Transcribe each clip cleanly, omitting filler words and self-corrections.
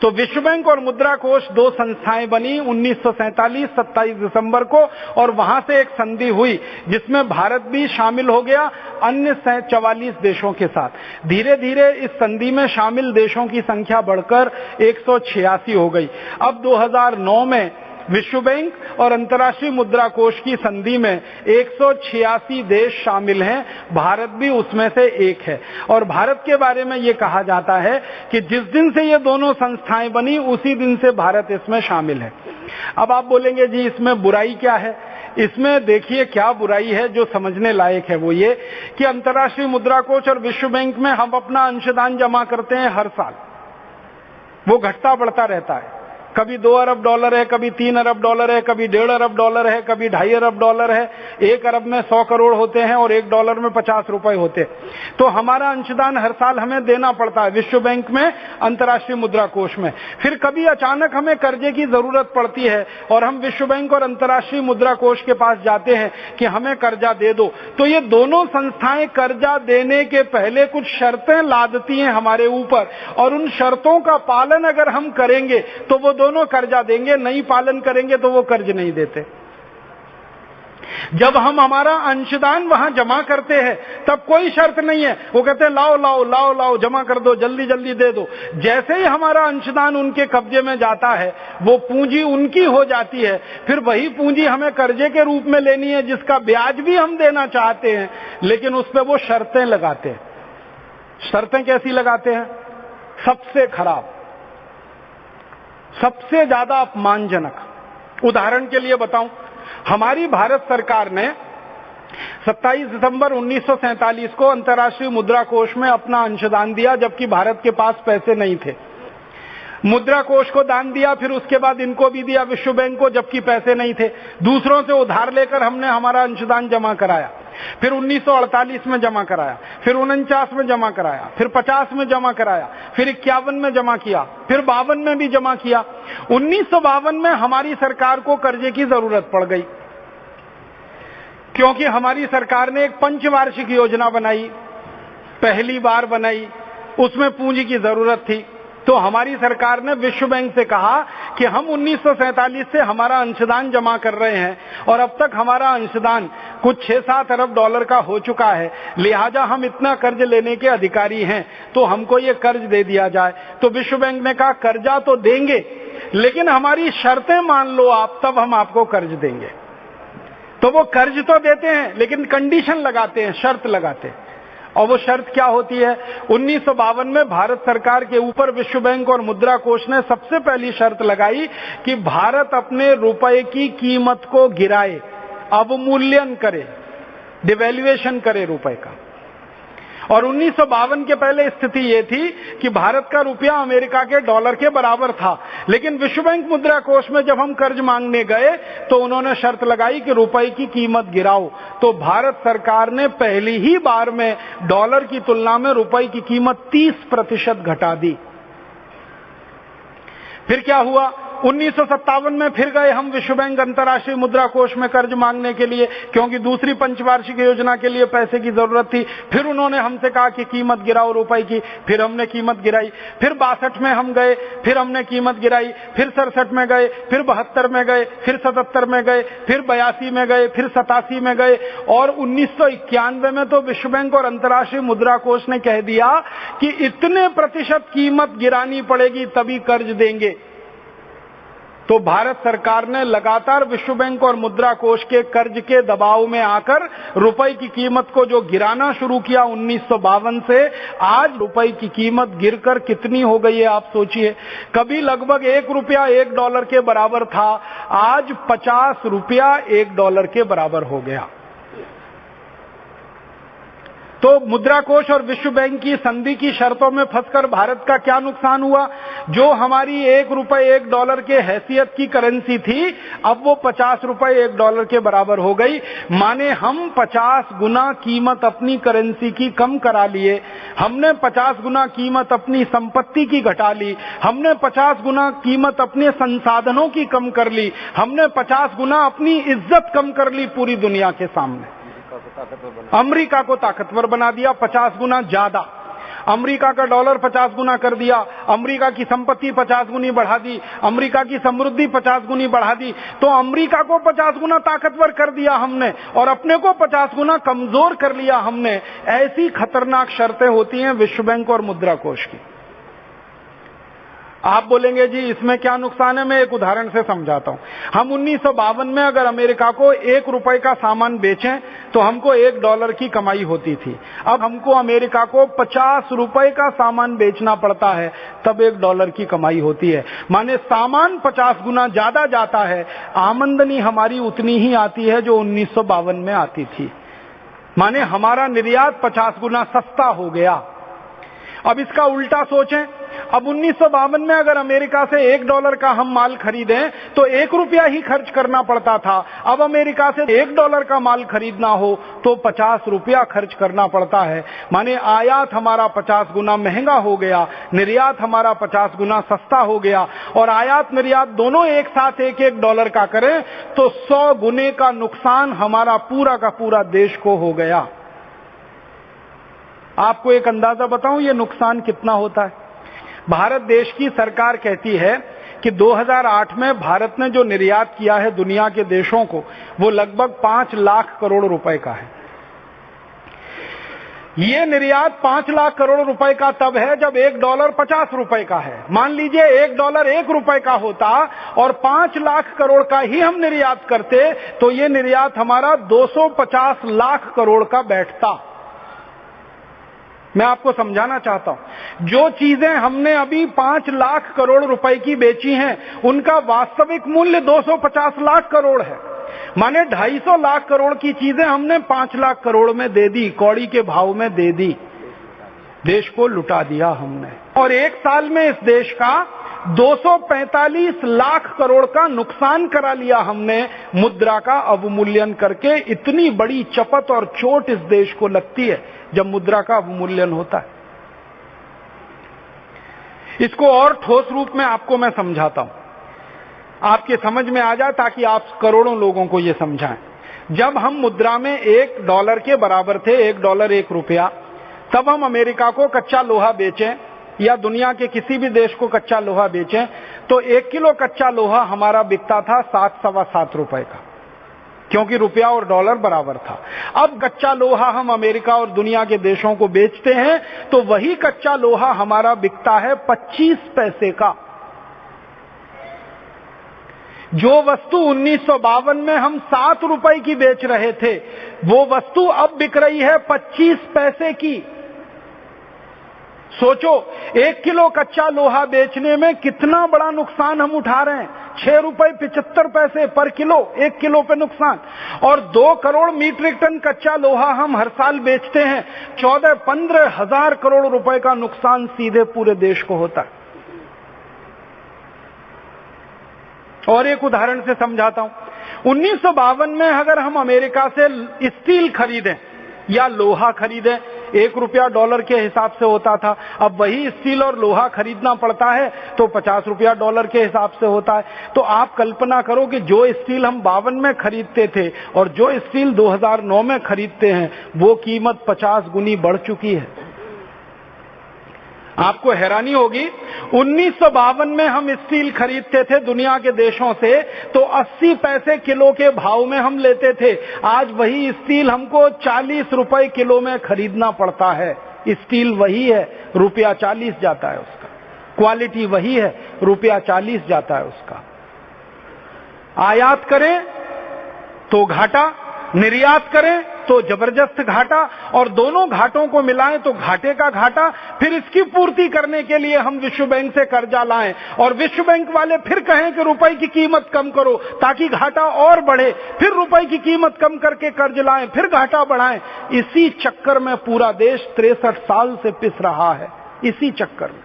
तो विश्व बैंक और मुद्रा कोष दो संस्थाएं बनी 1947 27 दिसंबर को, और वहां से एक संधि हुई जिसमें भारत भी शामिल हो गया अन्य 44 देशों के साथ। धीरे धीरे इस संधि में शामिल देशों की संख्या बढ़कर 186 हो गई। अब 2009 में विश्व बैंक और अंतर्राष्ट्रीय मुद्रा कोष की संधि में 186 देश शामिल हैं, भारत भी उसमें से एक है। और भारत के बारे में ये कहा जाता है कि जिस दिन से ये दोनों संस्थाएं बनी उसी दिन से भारत इसमें शामिल है। अब आप बोलेंगे जी इसमें बुराई क्या है? इसमें देखिए क्या बुराई है जो समझने लायक है। वो ये कि अंतर्राष्ट्रीय मुद्रा कोष और विश्व बैंक में हम अपना अंशदान जमा करते हैं हर साल, वो घटता बढ़ता रहता है। कभी 2 अरब डॉलर है, कभी 3 अरब डॉलर है, कभी 1.5 अरब डॉलर है, कभी 2.5 अरब डॉलर है। 1 अरब में 100 करोड़ होते हैं और 1 डॉलर में 50 रुपए होते हैं। तो हमारा अंशदान हर साल हमें देना पड़ता है विश्व बैंक में, अंतर्राष्ट्रीय मुद्रा कोष में। फिर कभी अचानक हमें कर्जे की जरूरत पड़ती है और हम विश्व बैंक और अंतर्राष्ट्रीय मुद्रा कोष के पास जाते हैं कि हमें कर्जा दे दो। तो ये दोनों संस्थाएं कर्जा देने के पहले कुछ शर्तें लादती हैं हमारे ऊपर, और उन शर्तों का पालन अगर हम करेंगे तो वो दोनों कर्जा देंगे, नहीं पालन करेंगे तो वो कर्ज नहीं देते। जब हम हमारा अंशदान वहां जमा करते हैं तब कोई शर्त नहीं है, वो कहते हैं लाओ लाओ लाओ लाओ जमा कर दो, जल्दी जल्दी दे दो। जैसे ही हमारा अंशदान उनके कब्जे में जाता है वो पूंजी उनकी हो जाती है, फिर वही पूंजी हमें कर्जे के रूप में लेनी है जिसका ब्याज भी हम देना चाहते हैं, लेकिन उस पर वो शर्तें लगाते हैं। शर्तें कैसी लगाते हैं? सबसे खराब, सबसे ज्यादा अपमानजनक। उदाहरण के लिए बताऊं, हमारी भारत सरकार ने 27 दिसंबर 1947 को अंतर्राष्ट्रीय मुद्रा कोष में अपना अंशदान दिया, जबकि भारत के पास पैसे नहीं थे। मुद्रा कोष को दान दिया, फिर उसके बाद इनको भी दिया विश्व बैंक को, जबकि पैसे नहीं थे। दूसरों से उधार लेकर हमने हमारा अंशदान जमा कराया, फिर 1948 में जमा कराया, फिर 49 में जमा कराया, फिर 50 में जमा कराया, फिर 51 में जमा किया, फिर 52 में भी जमा किया। 1952 में हमारी सरकार को कर्जे की जरूरत पड़ गई, क्योंकि हमारी सरकार ने एक पंचवार्षिक योजना बनाई, पहली बार बनाई, उसमें पूंजी की जरूरत थी। तो हमारी सरकार ने विश्व बैंक से कहा कि हम 1947 से हमारा अंशदान जमा कर रहे हैं और अब तक हमारा अंशदान कुछ 6-7 अरब डॉलर का हो चुका है, लिहाजा हम इतना कर्ज लेने के अधिकारी हैं, तो हमको ये कर्ज दे दिया जाए। तो विश्व बैंक ने कहा कर्जा तो देंगे, लेकिन हमारी शर्तें मान लो आप, तब हम आपको कर्ज देंगे। तो वो कर्ज तो देते हैं लेकिन कंडीशन लगाते हैं, शर्त लगाते हैं। और वो शर्त क्या होती है? 1952 में भारत सरकार के ऊपर विश्व बैंक और मुद्रा कोष ने सबसे पहली शर्त लगाई कि भारत अपने रुपए की कीमत को गिराए, अवमूल्यन करे, डिवैल्यूएशन करे रुपए का। और 1952 के पहले स्थिति ये थी कि भारत का रुपया अमेरिका के डॉलर के बराबर था, लेकिन विश्व बैंक मुद्रा कोष में जब हम कर्ज मांगने गए तो उन्होंने शर्त लगाई कि रुपए की कीमत गिराओ। तो भारत सरकार ने पहली ही बार में डॉलर की तुलना में रुपए की कीमत 30% घटा दी। फिर क्या हुआ? 1957 में फिर गए हम विश्व बैंक अंतर्राष्ट्रीय मुद्रा कोष में कर्ज मांगने के लिए, क्योंकि दूसरी पंचवार्षिक योजना के लिए पैसे की जरूरत थी। फिर उन्होंने हमसे कहा कि कीमत गिराओ रुपए की, फिर हमने कीमत गिराई। फिर 62 में हम गए, फिर हमने कीमत गिराई, फिर 67 में गए, फिर 72 में गए, फिर 77 में गए, फिर 82 में गए, फिर 87 में गए, और 1991 में तो विश्व बैंक और अंतर्राष्ट्रीय मुद्रा कोष ने कह दिया कि इतने प्रतिशत कीमत गिरानी पड़ेगी तभी कर्ज देंगे। तो भारत सरकार ने लगातार विश्व बैंक और मुद्रा कोष के कर्ज के दबाव में आकर रुपए की कीमत को जो गिराना शुरू किया 1952 से, आज रुपए की कीमत गिरकर कितनी हो गई है आप सोचिए। कभी लगभग 1 रुपया 1 डॉलर के बराबर था, आज 50 रुपया 1 डॉलर के बराबर हो गया। तो मुद्रा कोष और विश्व बैंक की संधि की शर्तों में फंसकर भारत का क्या नुकसान हुआ? जो हमारी 1 रुपए 1 डॉलर के हैसियत की करेंसी थी, अब वो 50 रुपए 1 डॉलर के बराबर हो गई। माने हम 50 गुना कीमत अपनी करेंसी की कम करा लिए, हमने 50 गुना कीमत अपनी संपत्ति की घटा ली, हमने 50 गुना कीमत अपने संसाधनों की कम कर ली, हमने 50 गुना अपनी इज्जत कम कर ली पूरी दुनिया के सामने। अमेरिका को ताकतवर बना दिया 50 गुना ज्यादा। अमेरिका का डॉलर 50 गुना कर दिया, अमेरिका की संपत्ति 50 गुनी बढ़ा दी, अमेरिका की समृद्धि 50 गुनी बढ़ा दी। तो अमेरिका को 50 गुना ताकतवर कर दिया हमने और अपने को 50 गुना कमजोर कर लिया हमने। ऐसी खतरनाक शर्तें होती हैं विश्व बैंक और मुद्रा कोष की। आप बोलेंगे जी इसमें क्या नुकसान है, मैं एक उदाहरण से समझाता हूं। हम 1952 में अगर अमेरिका को 1 रुपए का सामान बेचें तो हमको $1 की कमाई होती थी। अब हमको अमेरिका को 50 रुपए का सामान बेचना पड़ता है, तब $1 की कमाई होती है। माने सामान 50 गुना ज्यादा जाता है, आमदनी हमारी उतनी ही आती है जो 1952 में आती थी। माने हमारा निर्यात 50 गुना सस्ता हो गया। अब इसका उल्टा सोचें, अब 1952 में अगर अमेरिका से $1 का हम माल खरीदें तो ₹1 ही खर्च करना पड़ता था। अब अमेरिका से $1 का माल खरीदना हो तो ₹50 खर्च करना पड़ता है। माने आयात हमारा 50 गुना महंगा हो गया, निर्यात हमारा 50 गुना सस्ता हो गया। और आयात निर्यात दोनों एक साथ $1 का करें तो 100 गुने का नुकसान हमारा पूरा का पूरा देश को हो गया। आपको एक अंदाजा बताऊं ये नुकसान कितना होता है। भारत देश की सरकार कहती है कि 2008 में भारत ने जो निर्यात किया है दुनिया के देशों को, वो लगभग 5 लाख करोड़ रुपए का है। ये निर्यात 5 लाख करोड़ रुपए का तब है जब $1 50 रुपए का है। मान लीजिए $1 ₹1 का होता और 5 लाख करोड़ का ही हम निर्यात करते तो ये निर्यात हमारा 250 लाख करोड़ का बैठता। मैं आपको समझाना चाहता हूं, जो चीजें हमने अभी 5 लाख करोड़ रुपए की बेची हैं उनका वास्तविक मूल्य 250 लाख करोड़ है। माने 250 लाख करोड़ की चीजें हमने 5 लाख करोड़ में दे दी, कौड़ी के भाव में दे दी, देश को लुटा दिया हमने। और एक साल में इस देश का 245 लाख करोड़ का नुकसान करा लिया हमने मुद्रा का अवमूल्यन करके। इतनी बड़ी चपत और चोट इस देश को लगती है जब मुद्रा का अवमूल्यन होता है। इसको और ठोस रूप में आपको मैं समझाता हूं, आपके समझ में आ जाए ताकि आप करोड़ों लोगों को यह समझाएं। जब हम मुद्रा में $1 के बराबर थे, $1 ₹1, तब हम अमेरिका को कच्चा लोहा बेचें या दुनिया के किसी भी देश को कच्चा लोहा बेचें तो 1 किलो कच्चा लोहा हमारा बिकता था 7 सवा 7 रुपए का, क्योंकि रुपया और डॉलर बराबर था। अब कच्चा लोहा हम अमेरिका और दुनिया के देशों को बेचते हैं तो वही कच्चा लोहा हमारा बिकता है 25 पैसे का। जो वस्तु 1952 में हम 7 रुपए की बेच रहे थे वो वस्तु अब बिक रही है 25 पैसे की। सोचो 1 किलो कच्चा लोहा बेचने में कितना बड़ा नुकसान हम उठा रहे हैं। ₹6.75 पर किलो, 1 किलो पे नुकसान। और 2 करोड़ मीट्रिक टन कच्चा लोहा हम हर साल बेचते हैं, 14-15 हजार करोड़ रुपए का नुकसान सीधे पूरे देश को होता है। और एक उदाहरण से समझाता हूं, 1952 में अगर हम अमेरिका से स्टील खरीदें या लोहा खरीदें, $1 के हिसाब से होता था। अब वही स्टील और लोहा खरीदना पड़ता है तो $50 के हिसाब से होता है। तो आप कल्पना करो कि जो स्टील हम 52 में खरीदते थे और जो स्टील 2009 में खरीदते हैं वो कीमत 50 गुनी बढ़ चुकी है। आपको हैरानी होगी, 1952 में हम स्टील खरीदते थे दुनिया के देशों से तो 80 पैसे किलो के भाव में हम लेते थे। आज वही स्टील हमको 40 रुपए किलो में खरीदना पड़ता है। स्टील वही है, ₹40 जाता है उसका। क्वालिटी वही है, ₹40 जाता है उसका। आयात करें तो घाटा, निर्यात करें तो जबरदस्त घाटा, और दोनों घाटों को मिलाएं तो घाटे का घाटा। फिर इसकी पूर्ति करने के लिए हम विश्व बैंक से कर्जा लाएं और विश्व बैंक वाले फिर कहें कि रुपए की कीमत कम करो ताकि घाटा और बढ़े, फिर रुपए की कीमत कम करके कर्ज लाएं, फिर घाटा बढ़ाएं। इसी चक्कर में पूरा देश 63 साल से पिस रहा है, इसी चक्कर में।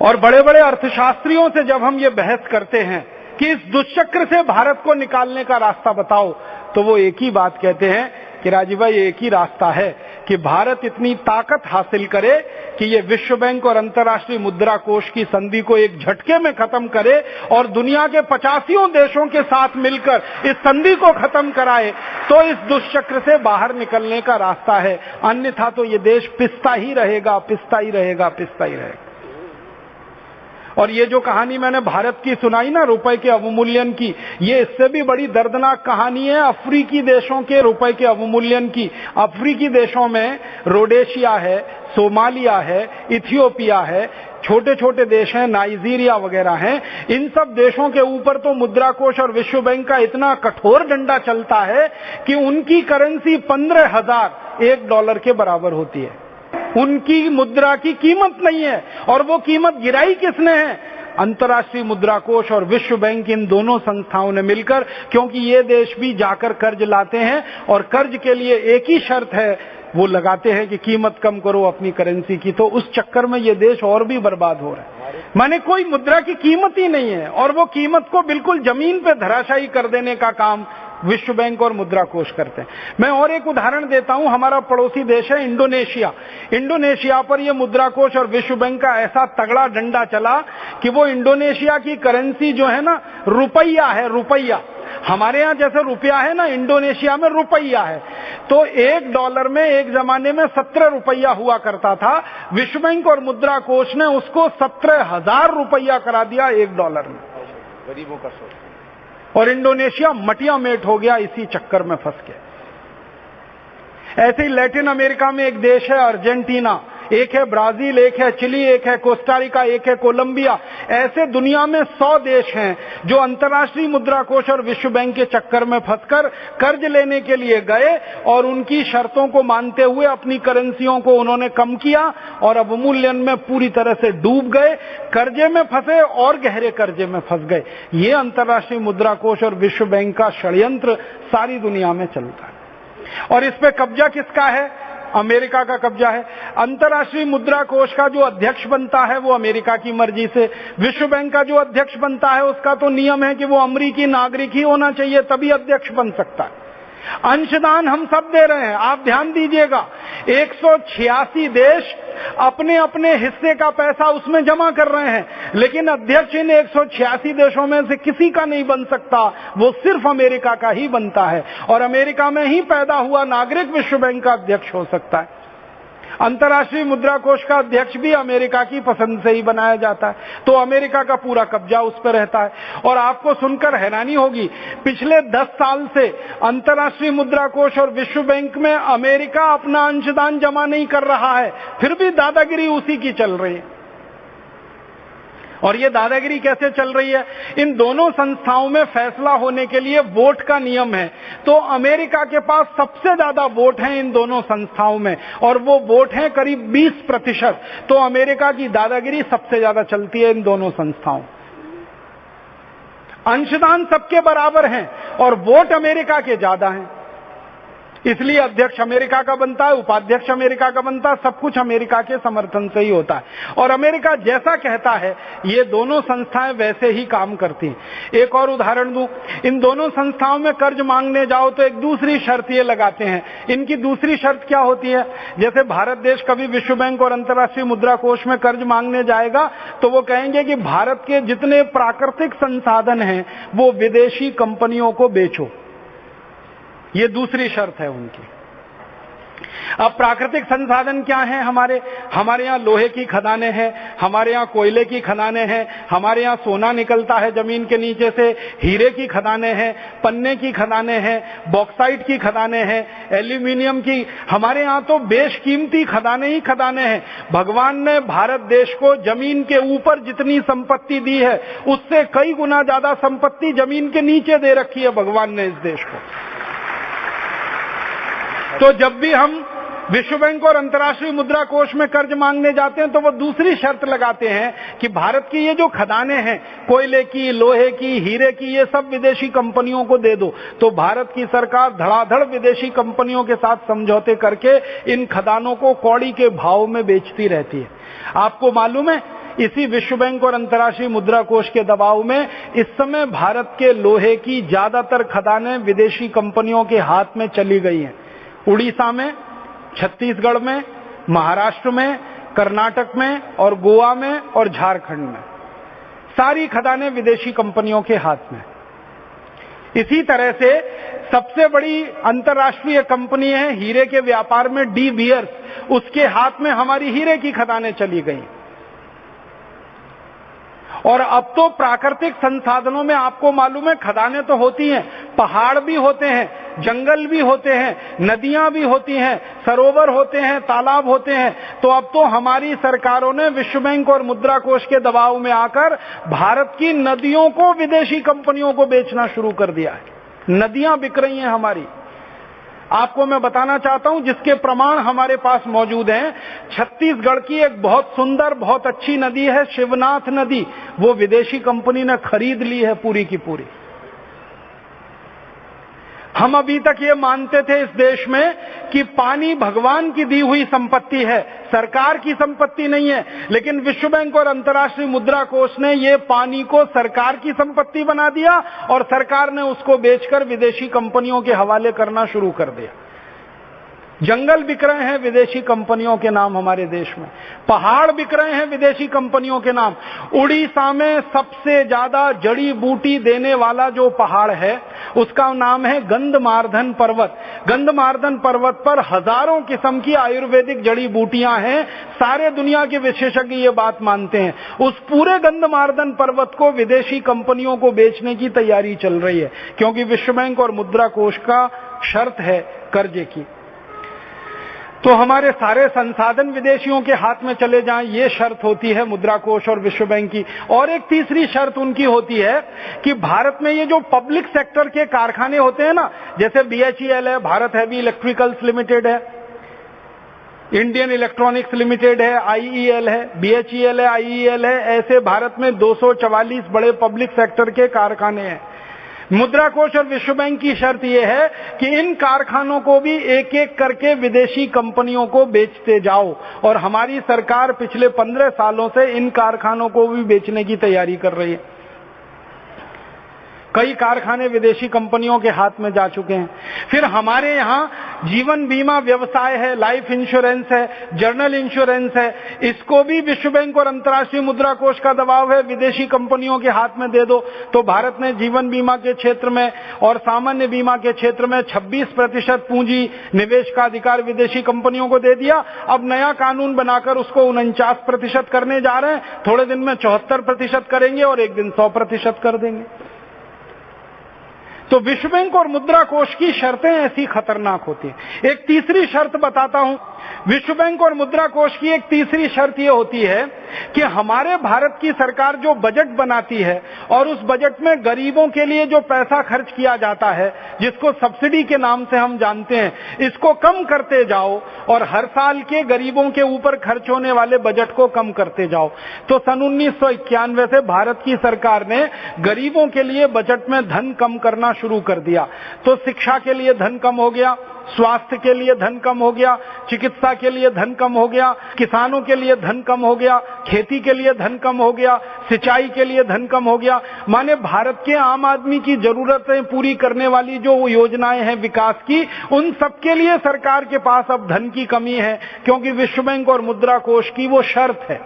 और बड़े बड़े अर्थशास्त्रियों से जब हम ये बहस करते हैं कि इस दुष्चक्र से भारत को निकालने का रास्ता बताओ, तो वो एक ही बात कहते हैं कि राजीव भाई एक ही रास्ता है कि भारत इतनी ताकत हासिल करे कि ये विश्व बैंक और अंतर्राष्ट्रीय मुद्रा कोष की संधि को एक झटके में खत्म करे और दुनिया के 85 देशों के साथ मिलकर इस संधि को खत्म कराए, तो इस दुष्चक्र से बाहर निकलने का रास्ता है। अन्यथा तो ये देश पिसता ही रहेगा, पिसता ही रहेगा, पिसता ही रहेगा। और ये जो कहानी मैंने भारत की सुनाई ना, रुपए के अवमूल्यन की, ये इससे भी बड़ी दर्दनाक कहानी है अफ्रीकी देशों के रुपए के अवमूल्यन की। अफ्रीकी देशों में रोडेशिया है, सोमालिया है, इथियोपिया है, छोटे छोटे देश हैं, नाइजीरिया वगैरह हैं। इन सब देशों के ऊपर तो मुद्रा कोष और विश्व बैंक का इतना कठोर डंडा चलता है कि उनकी करेंसी 15,000 $1 के बराबर होती है। उनकी मुद्रा की कीमत नहीं है, और वो कीमत गिराई किसने है? अंतर्राष्ट्रीय मुद्रा कोष और विश्व बैंक, इन दोनों संस्थाओं ने मिलकर। क्योंकि ये देश भी जाकर कर्ज लाते हैं और कर्ज के लिए एक ही शर्त है, वो लगाते हैं कि कीमत कम करो अपनी करेंसी की। तो उस चक्कर में ये देश और भी बर्बाद हो रहा है। माने कोई मुद्रा की कीमत ही नहीं है, और वो कीमत को बिल्कुल जमीन पे धराशायी कर देने का काम विश्व बैंक और मुद्रा कोष करते हैं। मैं और एक उदाहरण देता हूं, हमारा पड़ोसी देश है इंडोनेशिया। इंडोनेशिया पर यह मुद्रा कोष और विश्व बैंक का ऐसा तगड़ा डंडा चला कि वो इंडोनेशिया की करेंसी जो है ना, रुपया है, रुपया। हमारे यहां जैसे रुपया है ना, इंडोनेशिया में रुपया है। तो $1 में एक जमाने में 17 रुपया हुआ करता था। विश्व बैंक और मुद्रा कोष ने उसको 17,000 रुपया करा दिया $1 में। गरीबों का सोच। और इंडोनेशिया मटिया मेट हो गया इसी चक्कर में फंस के। ऐसे ही लैटिन अमेरिका में एक देश है अर्जेंटीना, एक है ब्राजील, एक है चिली, एक है कोस्टारिका, एक है कोलंबिया। ऐसे दुनिया में 100 देश हैं जो अंतर्राष्ट्रीय मुद्रा कोष और विश्व बैंक के चक्कर में फंसकर कर्ज लेने के लिए गए और उनकी शर्तों को मानते हुए अपनी करेंसियों को उन्होंने कम किया और अवमूल्यन में पूरी तरह से डूब गए, कर्जे में फंसे और गहरे कर्जे में फंस गए। ये अंतर्राष्ट्रीय मुद्रा कोष और विश्व बैंक का षड्यंत्र सारी दुनिया में चलता है। और इस पे कब्जा किसका है? अमेरिका का कब्जा है। अंतर्राष्ट्रीय मुद्रा कोष का जो अध्यक्ष बनता है वो अमेरिका की मर्जी से, विश्व बैंक का जो अध्यक्ष बनता है उसका तो नियम है कि वो अमेरिकी नागरिक ही होना चाहिए, तभी अध्यक्ष बन सकता है। अंशदान हम सब दे रहे हैं, आप ध्यान दीजिएगा। 186 देश अपने अपने हिस्से का पैसा उसमें जमा कर रहे हैं, लेकिन अध्यक्ष इन 186 देशों में से किसी का नहीं बन सकता, वो सिर्फ अमेरिका का ही बनता है। और अमेरिका में ही पैदा हुआ नागरिक विश्व बैंक का अध्यक्ष हो सकता है। अंतर्राष्ट्रीय मुद्रा कोष का अध्यक्ष भी अमेरिका की पसंद से ही बनाया जाता है, तो अमेरिका का पूरा कब्जा उस पर रहता है। और आपको सुनकर हैरानी होगी, पिछले 10 साल से अंतर्राष्ट्रीय मुद्रा कोष और विश्व बैंक में अमेरिका अपना अंशदान जमा नहीं कर रहा है, फिर भी दादागिरी उसी की चल रही है। और ये दादागिरी कैसे चल रही है? इन दोनों संस्थाओं में फैसला होने के लिए वोट का नियम है। तो अमेरिका के पास सबसे ज्यादा वोट हैं इन दोनों संस्थाओं में, और वो वोट हैं करीब 20%। तो अमेरिका की दादागिरी सबसे ज्यादा चलती है इन दोनों संस्थाओं। अंशदान सबके बराबर हैं और वोट अमेरिका के ज्यादा हैं, इसलिए अध्यक्ष अमेरिका का बनता है, उपाध्यक्ष अमेरिका का बनता है, सब कुछ अमेरिका के समर्थन से ही होता है। और अमेरिका जैसा कहता है ये दोनों संस्थाएं वैसे ही काम करती हैं। एक और उदाहरण दूं, इन दोनों संस्थाओं में कर्ज मांगने जाओ तो एक दूसरी शर्त ये लगाते हैं। इनकी दूसरी शर्त क्या होती है? जैसे भारत देश कभी विश्व बैंक और अंतर्राष्ट्रीय मुद्रा कोष में कर्ज मांगने जाएगा तो वो कहेंगे कि भारत के जितने प्राकृतिक संसाधन हैं वो विदेशी कंपनियों को बेचो, ये दूसरी शर्त है उनकी। अब प्राकृतिक संसाधन क्या है? हमारे यहाँ लोहे की खदानें हैं, हमारे यहाँ कोयले की खदानें हैं, हमारे यहाँ सोना निकलता है जमीन के नीचे से, हीरे की खदानें हैं, पन्ने की खदानें हैं, बॉक्साइट की खदानें हैं, एल्यूमिनियम की, हमारे यहाँ तो बेशकीमती खदानें ही खदानें हैं। भगवान ने भारत देश को जमीन के ऊपर जितनी संपत्ति दी है उससे कई गुना ज्यादा संपत्ति जमीन के नीचे दे रखी है भगवान ने इस देश को। तो जब भी हम विश्व बैंक और अंतर्राष्ट्रीय मुद्रा कोष में कर्ज मांगने जाते हैं तो वो दूसरी शर्त लगाते हैं कि भारत की ये जो खदानें हैं, कोयले की, लोहे की, हीरे की, ये सब विदेशी कंपनियों को दे दो। तो भारत की सरकार धड़ाधड़ विदेशी कंपनियों के साथ समझौते करके इन खदानों को कौड़ी के भाव में बेचती रहती है। आपको मालूम है, इसी विश्व बैंक और अंतर्राष्ट्रीय मुद्रा कोष के दबाव में इस समय भारत के लोहे की ज्यादातर खदानें विदेशी कंपनियों के हाथ में चली गई हैं। उड़ीसा में, छत्तीसगढ़ में, महाराष्ट्र में, कर्नाटक में और गोवा में और झारखंड में सारी खदानें विदेशी कंपनियों के हाथ में। इसी तरह से सबसे बड़ी अंतर्राष्ट्रीय कंपनी है हीरे के व्यापार में डी बियर्स, उसके हाथ में हमारी हीरे की खदानें चली गई। और अब तो प्राकृतिक संसाधनों में आपको मालूम है खदानें तो होती हैं, पहाड़ भी होते हैं, जंगल भी होते हैं, नदियां भी होती हैं, सरोवर होते हैं, तालाब होते हैं। तो अब तो हमारी सरकारों ने विश्व बैंक और मुद्रा कोष के दबाव में आकर भारत की नदियों को विदेशी कंपनियों को बेचना शुरू कर दिया है। नदियां बिक रही हैं हमारी। आपको मैं बताना चाहता हूं जिसके प्रमाण हमारे पास मौजूद हैं। छत्तीसगढ़ की एक बहुत सुंदर, बहुत अच्छी नदी है शिवनाथ नदी, वो विदेशी कंपनी ने खरीद ली है पूरी की पूरी। हम अभी तक ये मानते थे इस देश में कि पानी भगवान की दी हुई संपत्ति है, सरकार की संपत्ति नहीं है, लेकिन विश्व बैंक और अंतर्राष्ट्रीय मुद्रा कोष ने ये पानी को सरकार की संपत्ति बना दिया और सरकार ने उसको बेचकर विदेशी कंपनियों के हवाले करना शुरू कर दिया। जंगल बिक रहे हैं विदेशी कंपनियों के नाम हमारे देश में, पहाड़ बिक रहे हैं विदेशी कंपनियों के नाम। उड़ीसा में सबसे ज्यादा जड़ी बूटी देने वाला जो पहाड़ है उसका नाम है गंधमार्दन पर्वत। गंधमार्दन पर्वत पर हजारों किस्म की आयुर्वेदिक जड़ी बूटियां हैं, सारे दुनिया के विशेषज्ञ ये बात मानते हैं। उस पूरे गंधमार्दन पर्वत को विदेशी कंपनियों को बेचने की तैयारी चल रही है, क्योंकि विश्व बैंक और मुद्रा कोष का शर्त है कर्जे की। तो हमारे सारे संसाधन विदेशियों के हाथ में चले जाएं, ये शर्त होती है मुद्रा कोष और विश्व बैंक की। और एक तीसरी शर्त उनकी होती है कि भारत में ये जो पब्लिक सेक्टर के कारखाने होते हैं ना, जैसे BHEL है, भारत हैवी इलेक्ट्रिकल्स लिमिटेड है, इंडियन इलेक्ट्रॉनिक्स लिमिटेड है, IEL है, BHEL है, IEL है, ऐसे भारत में 244 बड़े पब्लिक सेक्टर के कारखाने हैं। मुद्रा कोष और विश्व बैंक की शर्त यह है कि इन कारखानों को भी एक एक करके विदेशी कंपनियों को बेचते जाओ, और हमारी सरकार पिछले 15 सालों से इन कारखानों को भी बेचने की तैयारी कर रही है। कई कारखाने विदेशी कंपनियों के हाथ में जा चुके हैं। फिर हमारे यहाँ जीवन बीमा व्यवसाय है, लाइफ इंश्योरेंस है, जर्नल इंश्योरेंस है, इसको भी विश्व बैंक और अंतर्राष्ट्रीय मुद्रा कोष का दबाव है, विदेशी कंपनियों के हाथ में दे दो। तो भारत ने जीवन बीमा के क्षेत्र में और सामान्य बीमा के क्षेत्र में 26% पूंजी निवेश का अधिकार विदेशी कंपनियों को दे दिया। अब नया कानून बनाकर उसको 49% करने जा रहे हैं, थोड़े दिन में 74% करेंगे और एक दिन 100% कर देंगे। तो विश्व बैंक और मुद्रा कोष की शर्तें ऐसी खतरनाक होती हैं। एक तीसरी शर्त बताता हूं, विश्व बैंक और मुद्रा कोष की एक तीसरी शर्त यह होती है कि हमारे भारत की सरकार जो बजट बनाती है और उस बजट में गरीबों के लिए जो पैसा खर्च किया जाता है, जिसको सब्सिडी के नाम से हम जानते हैं, इसको कम करते जाओ और हर साल के गरीबों के ऊपर खर्च होने वाले बजट को कम करते जाओ। तो सन 1991 से भारत की सरकार ने गरीबों के लिए बजट में धन कम करना शुरू कर दिया। तो शिक्षा के लिए धन कम हो गया, स्वास्थ्य के लिए धन कम हो गया, चिकित्सा के लिए धन कम हो गया, किसानों के लिए धन कम हो गया, खेती के लिए धन कम हो गया, सिंचाई के लिए धन कम हो गया। माने भारत के आम आदमी की जरूरतें पूरी करने वाली जो योजनाएं हैं विकास की, उन सबके लिए सरकार के पास अब धन की कमी है, क्योंकि विश्व बैंक और मुद्रा कोष की वो शर्त है।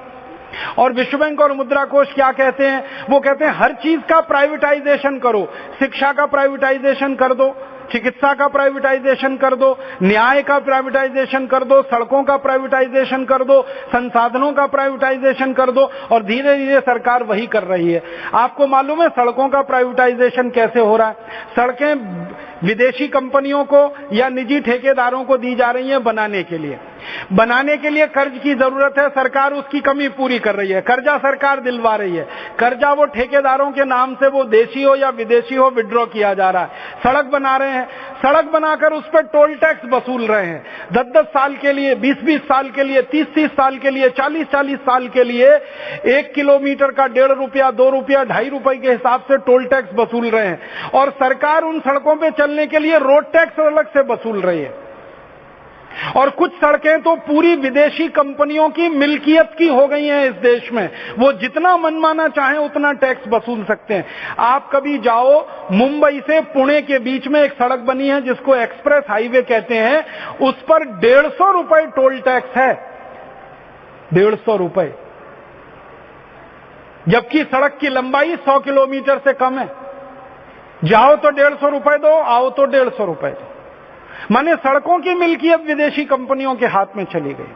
और विश्व बैंक और मुद्रा कोष क्या कहते हैं? वो कहते हैं हर चीज का प्राइवेटाइजेशन करो, शिक्षा का प्राइवेटाइजेशन कर दो, चिकित्सा का प्राइवेटाइजेशन कर दो, न्याय का प्राइवेटाइजेशन कर दो, सड़कों का प्राइवेटाइजेशन कर दो, संसाधनों का प्राइवेटाइजेशन कर दो। और धीरे धीरे सरकार वही कर रही है। आपको मालूम है सड़कों का प्राइवेटाइजेशन कैसे हो रहा है? सड़कें विदेशी कंपनियों को या निजी ठेकेदारों को दी जा रही है बनाने के लिए। बनाने के लिए कर्ज की जरूरत है, सरकार उसकी कमी पूरी कर रही है, कर्जा सरकार दिलवा रही है। कर्जा वो ठेकेदारों के नाम से, वो देशी हो या विदेशी हो, विड्रॉ किया जा रहा है। सड़क बना रहे हैं, सड़क बनाकर उस पर टोल टैक्स वसूल रहे हैं। 10-10 साल के लिए, 20-20 साल के लिए, 30-30 साल के लिए, 40-40 साल के लिए 1 किलोमीटर का 1.5 रुपया, 2 रुपया, 2.5 रुपए के हिसाब से टोल टैक्स वसूल रहे हैं। और सरकार उन सड़कों पर चलने के लिए रोड टैक्स अलग से वसूल रही है। और कुछ सड़कें तो पूरी विदेशी कंपनियों की मिल्कियत की हो गई हैं इस देश में। वो जितना मनमाना चाहें उतना टैक्स वसूल सकते हैं। आप कभी जाओ, मुंबई से पुणे के बीच में एक सड़क बनी है जिसको एक्सप्रेस हाईवे कहते हैं, उस पर 150 रुपए टोल टैक्स है, 150 रुपए, जबकि सड़क की लंबाई 100 किलोमीटर से कम है। जाओ तो 150 रुपए दो, आओ तो 150 रुपए दो। माने सड़कों की मिल्कियत विदेशी कंपनियों के हाथ में चली गई,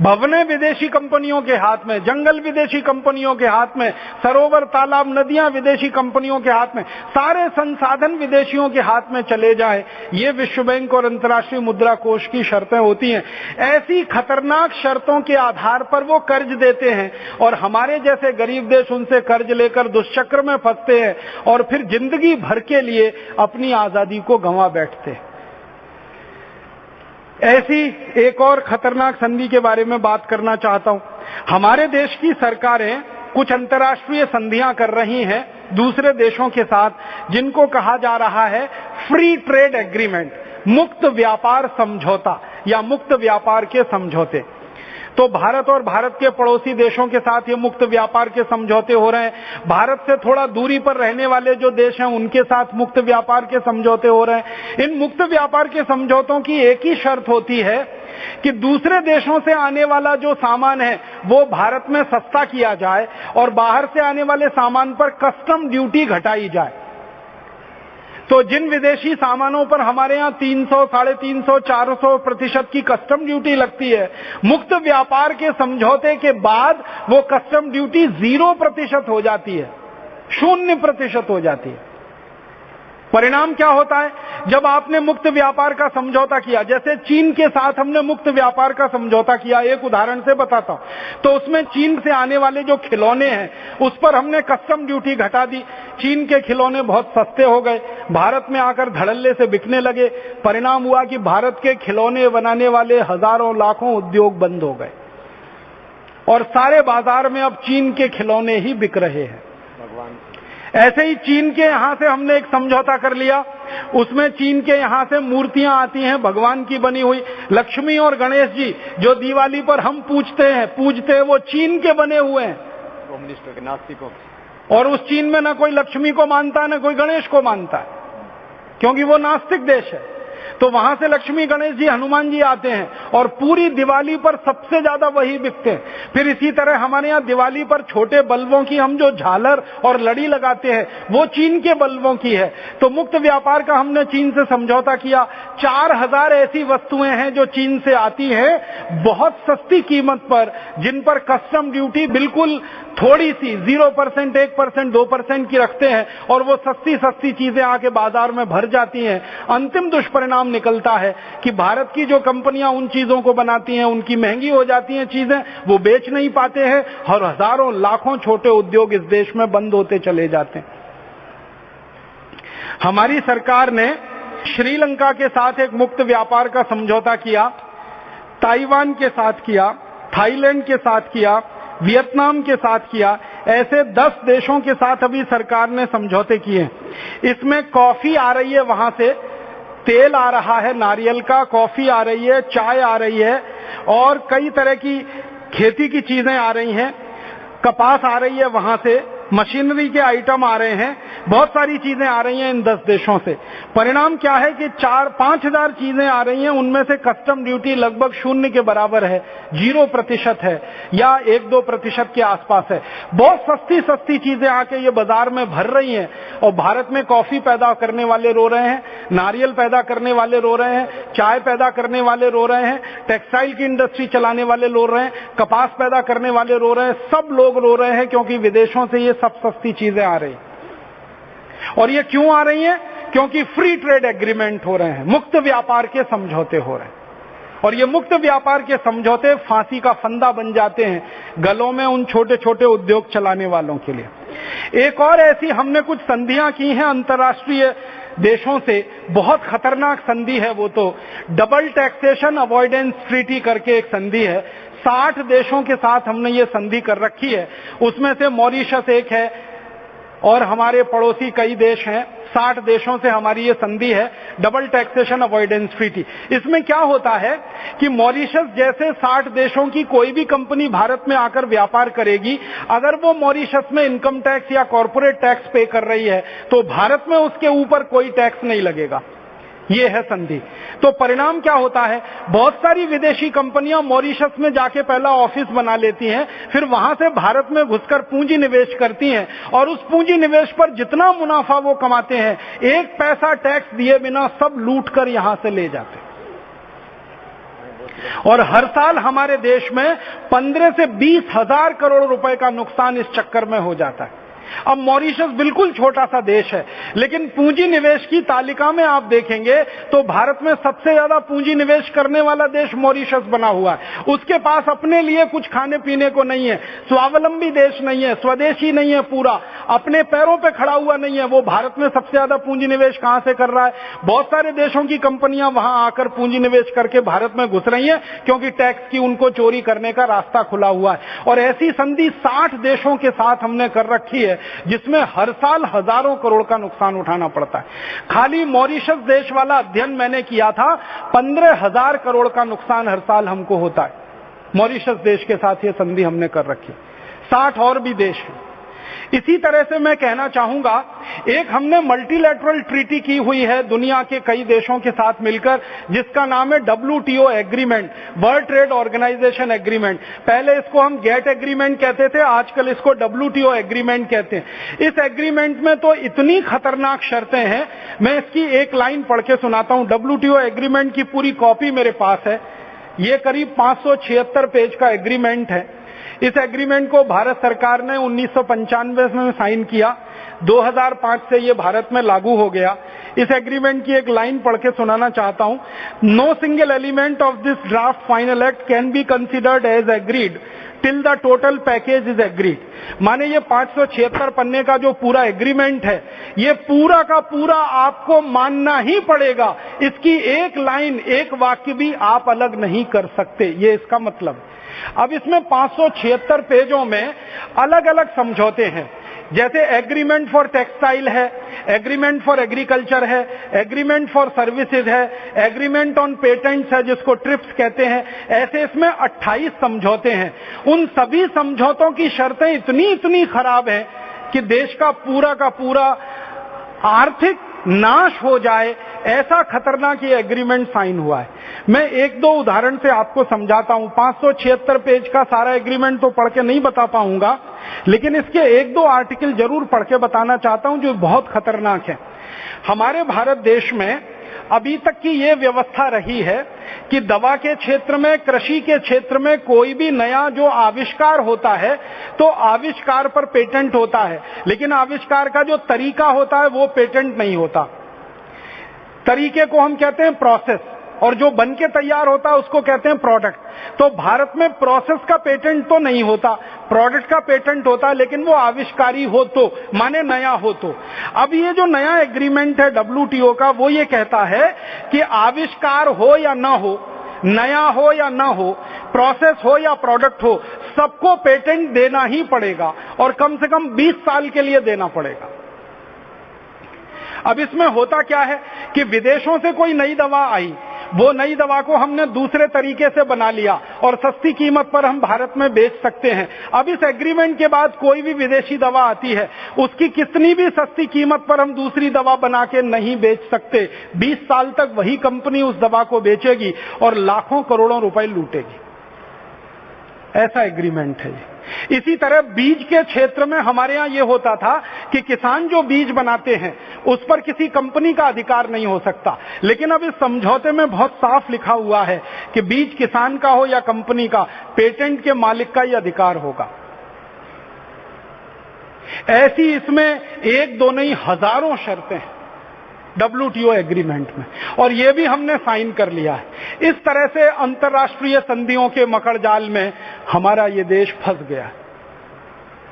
भवनें विदेशी कंपनियों के हाथ में, जंगल विदेशी कंपनियों के हाथ में, सरोवर, तालाब, नदियां विदेशी कंपनियों के हाथ में, सारे संसाधन विदेशियों के हाथ में चले जाए। ये विश्व बैंक और अंतर्राष्ट्रीय मुद्रा कोष की शर्तें होती हैं। ऐसी खतरनाक शर्तों के आधार पर वो कर्ज देते हैं और हमारे जैसे गरीब देश उनसे कर्ज लेकर दुष्चक्र में फंसते हैं और फिर जिंदगी भर के लिए अपनी आजादी को गंवा बैठते हैं। ऐसी एक और खतरनाक संधि के बारे में बात करना चाहता हूं। हमारे देश की सरकारें कुछ अंतर्राष्ट्रीय संधियां कर रही हैं दूसरे देशों के साथ, जिनको कहा जा रहा है फ्री ट्रेड एग्रीमेंट, मुक्त व्यापार समझौता या मुक्त व्यापार के समझौते। तो भारत और भारत के पड़ोसी देशों के साथ ये मुक्त व्यापार के समझौते हो रहे हैं। भारत से थोड़ा दूरी पर रहने वाले जो देश हैं उनके साथ मुक्त व्यापार के समझौते हो रहे हैं। इन मुक्त व्यापार के समझौतों की एक ही शर्त होती है कि दूसरे देशों से आने वाला जो सामान है वो भारत में सस्ता किया जाए और बाहर से आने वाले सामान पर कस्टम ड्यूटी घटाई जाए। तो जिन विदेशी सामानों पर हमारे यहाँ 300, 350, 400% की कस्टम ड्यूटी लगती है, मुक्त व्यापार के समझौते के बाद वो कस्टम ड्यूटी 0% हो जाती है, 0% हो जाती है। परिणाम क्या होता है? जब आपने मुक्त व्यापार का समझौता किया, जैसे चीन के साथ हमने मुक्त व्यापार का समझौता किया, एक उदाहरण से बताता हूं, तो उसमें चीन से आने वाले जो खिलौने हैं उस पर हमने कस्टम ड्यूटी घटा दी। चीन के खिलौने बहुत सस्ते हो गए, भारत में आकर धड़ल्ले से बिकने लगे। परिणाम हुआ कि भारत के खिलौने बनाने वाले हजारों लाखों उद्योग बंद हो गए और सारे बाजार में अब चीन के खिलौने ही बिक रहे हैं। ऐसे ही चीन के यहां से हमने एक समझौता कर लिया, उसमें चीन के यहां से मूर्तियां आती हैं भगवान की बनी हुई। लक्ष्मी और गणेश जी जो दिवाली पर हम पूजते हैं वो चीन के बने हुए हैं, कम्युनिस्टों के, नास्तिकों। और उस चीन में ना कोई लक्ष्मी को मानता है ना कोई गणेश को मानता है, क्योंकि वो नास्तिक देश है। तो वहां से लक्ष्मी, गणेश जी, हनुमान जी आते हैं और पूरी दिवाली पर सबसे ज्यादा वही बिकते हैं। फिर इसी तरह हमारे यहाँ दिवाली पर छोटे बल्बों की हम जो झालर और लड़ी लगाते हैं वो चीन के बल्बों की है। तो मुक्त व्यापार का हमने चीन से समझौता किया। 4000 ऐसी वस्तुएं हैं जो चीन से आती हैं बहुत सस्ती कीमत पर, जिन पर कस्टम ड्यूटी बिल्कुल थोड़ी सी 0%, 1%, 2% की रखते हैं और वो सस्ती सस्ती चीजें आके बाजार में भर जाती हैं। अंतिम दुष्परिणाम निकलता है कि भारत की जो कंपनियां उन चीजों को बनाती हैं उनकी महंगी हो जाती हैं चीजें, वो बेच नहीं पाते हैं और हजारों लाखों छोटे उद्योग इस देश में बंद होते चले जाते हैं। हमारी सरकार ने श्रीलंका के साथ एक मुक्त व्यापार का समझौता किया, ताइवान के साथ किया, थाईलैंड के साथ किया, वियतनाम के साथ किया। ऐसे 10 देशों के साथ अभी सरकार ने समझौते किए। इसमें कॉफी आ रही है, वहां से तेल आ रहा है नारियल का, कॉफी आ रही है, चाय आ रही है और कई तरह की खेती की चीजें आ रही हैं, कपास आ रही है, वहां से मशीनरी के आइटम आ रहे हैं, बहुत सारी चीजें आ रही हैं इन 10 देशों से। परिणाम क्या है कि 4-5 हजार चीजें आ रही हैं, उनमें से कस्टम ड्यूटी लगभग 0 के बराबर है, 0% है या 1-2% के आसपास है। बहुत सस्ती सस्ती चीजें आके ये बाजार में भर रही हैं और भारत में कॉफी पैदा करने वाले रो रहे हैं, नारियल पैदा करने वाले रो रहे हैं, चाय पैदा करने वाले रो रहे हैं, टेक्सटाइल की इंडस्ट्री चलाने वाले रो रहे हैं, कपास पैदा करने वाले रो रहे हैं, सब लोग रो रहे हैं क्योंकि विदेशों से ये सब सस्ती चीजें आ रही। और ये क्यों आ रही हैं? क्योंकि फ्री ट्रेड एग्रीमेंट हो रहे हैं, मुक्त व्यापार के समझौते हो रहे हैं और ये मुक्त व्यापार के समझौते फांसी का फंदा बन जाते हैं गलों में उन छोटे छोटे उद्योग चलाने वालों के लिए। एक और ऐसी हमने कुछ संधियां की हैं अंतर्राष्ट्रीय देशों से, बहुत खतरनाक संधि है वो तो, डबल टैक्सेशन अवॉइडेंस ट्रीटी करके एक संधि है। 60 देशों के साथ हमने ये संधि कर रखी है। उसमें से मॉरिशस एक है, और हमारे पड़ोसी कई देश हैं, 60 देशों से हमारी ये संधि है, डबल टैक्सेशन अवॉइडेंस ट्रीटी। इसमें क्या होता है कि मॉरिशस जैसे 60 देशों की कोई भी कंपनी भारत में आकर व्यापार करेगी, अगर वो मॉरिशस में इनकम टैक्स या कॉर्पोरेट टैक्स पे कर रही है तो भारत में उसके ऊपर कोई टैक्स नहीं लगेगा। ये है संधि। तो परिणाम क्या होता है, बहुत सारी विदेशी कंपनियां मॉरिशस में जाके पहला ऑफिस बना लेती हैं, फिर वहां से भारत में घुसकर पूंजी निवेश करती हैं और उस पूंजी निवेश पर जितना मुनाफा वो कमाते हैं, एक पैसा टैक्स दिए बिना सब लूट कर यहां से ले जाते हैं। और हर साल हमारे देश में 15 से 20 हजार करोड़ रुपए का नुकसान इस चक्कर में हो जाता है। अब मॉरिशस बिल्कुल छोटा सा देश है, लेकिन पूंजी निवेश की तालिका में आप देखेंगे तो भारत में सबसे ज्यादा पूंजी निवेश करने वाला देश मॉरिशस बना हुआ है। उसके पास अपने लिए कुछ खाने पीने को नहीं है, स्वावलंबी देश नहीं है, स्वदेशी नहीं है, पूरा अपने पैरों पे खड़ा हुआ नहीं है। वो भारत में सबसे ज्यादा पूंजी निवेश कहां से कर रहा है, बहुत सारे देशों की कंपनियां वहां आकर पूंजी निवेश करके भारत में घुस रही हैं, क्योंकि टैक्स की उनको चोरी करने का रास्ता खुला हुआ है। और ऐसी संधि 60 देशों के साथ हमने कर रखी है, जिसमें हर साल हजारों करोड़ का नुकसान उठाना पड़ता है। खाली मॉरिशस देश वाला अध्ययन मैंने किया था, 15,000 करोड़ का नुकसान हर साल हमको होता है। मॉरिशस देश के साथ ये संधि हमने कर रखी। 60 और भी देश हैं। इसी तरह से मैं कहना चाहूंगा, एक हमने मल्टीलैटरल ट्रीटी की हुई है दुनिया के कई देशों के साथ मिलकर, जिसका नाम है WTO agreement, world trade organization agreement. पहले इसको हम गेट एग्रीमेंट कहते थे, आजकल इसको WTO एग्रीमेंट कहते हैं। इस एग्रीमेंट में तो इतनी खतरनाक शर्तें हैं, मैं इसकी एक लाइन पढ़ के सुनाता हूं। WTO एग्रीमेंट की पूरी कॉपी मेरे पास है। ये करीब 576 पेज का एग्रीमेंट है। इस एग्रीमेंट को भारत सरकार ने 1995 में साइन किया, 2005 से ये भारत में लागू हो गया। इस एग्रीमेंट की एक लाइन पढ़ के सुनाना चाहता हूं। No single element of this draft final act can be considered as agreed till the total package is agreed. माने ये 576 पन्ने का जो पूरा एग्रीमेंट है, ये पूरा का पूरा आपको मानना ही पड़ेगा। इसकी एक लाइन, एक वाक्य भी आप अलग नहीं कर सकते, ये इसका मतलब है। अब इसमें 576 पेजों में अलग अलग समझौते हैं, जैसे एग्रीमेंट फॉर टेक्सटाइल है, एग्रीमेंट फॉर एग्रीकल्चर है, एग्रीमेंट फॉर सर्विसेज है, एग्रीमेंट ऑन पेटेंट्स है जिसको ट्रिप्स कहते हैं। ऐसे इसमें 28 समझौते हैं। उन सभी समझौतों की शर्तें इतनी खराब हैं कि देश का पूरा आर्थिक नाश हो जाए, ऐसा खतरनाक ये एग्रीमेंट साइन हुआ है। मैं एक दो उदाहरण से आपको समझाता हूं। 576 पेज का सारा एग्रीमेंट तो पढ़ के नहीं बता पाऊंगा, लेकिन इसके एक दो आर्टिकल जरूर पढ़ के बताना चाहता हूं जो बहुत खतरनाक है। हमारे भारत देश में अभी तक की ये व्यवस्था रही है कि दवा के क्षेत्र में, कृषि के क्षेत्र में कोई भी नया जो आविष्कार होता है तो आविष्कार पर पेटेंट होता है, लेकिन आविष्कार का जो तरीका होता है वो पेटेंट नहीं होता। तरीके को हम कहते हैं प्रोसेस, और जो बन के तैयार होता है उसको कहते हैं प्रोडक्ट। तो भारत में प्रोसेस का पेटेंट तो नहीं होता, प्रोडक्ट का पेटेंट होता है, लेकिन वो आविष्कारी हो तो, माने नया हो तो। अब ये जो नया एग्रीमेंट है WTO का, वो ये कहता है कि आविष्कार हो या ना हो, नया हो या ना हो, प्रोसेस हो या प्रोडक्ट हो, सबको पेटेंट देना ही पड़ेगा और कम से कम 20 साल के लिए देना पड़ेगा। अब इसमें होता क्या है कि विदेशों से कोई नई दवा आई, वो नई दवा को हमने दूसरे तरीके से बना लिया और सस्ती कीमत पर हम भारत में बेच सकते हैं। अब इस एग्रीमेंट के बाद कोई भी विदेशी दवा आती है, उसकी कितनी भी सस्ती कीमत पर हम दूसरी दवा बना के नहीं बेच सकते। 20 साल तक वही कंपनी उस दवा को बेचेगी और लाखों करोड़ों रुपए लूटेगी। ऐसा एग्रीमेंट है। इसी तरह बीज के क्षेत्र में हमारे यहां यह होता था कि किसान जो बीज बनाते हैं उस पर किसी कंपनी का अधिकार नहीं हो सकता, लेकिन अब इस समझौते में बहुत साफ लिखा हुआ है कि बीज किसान का हो या कंपनी का, पेटेंट के मालिक का ही अधिकार होगा। ऐसी इसमें एक दो नहीं हजारों शर्तें हैं WTO एग्रीमेंट में, और ये भी हमने साइन कर लिया है। इस तरह से अंतर्राष्ट्रीय संधियों के मकड़जाल में हमारा ये देश फंस गया है।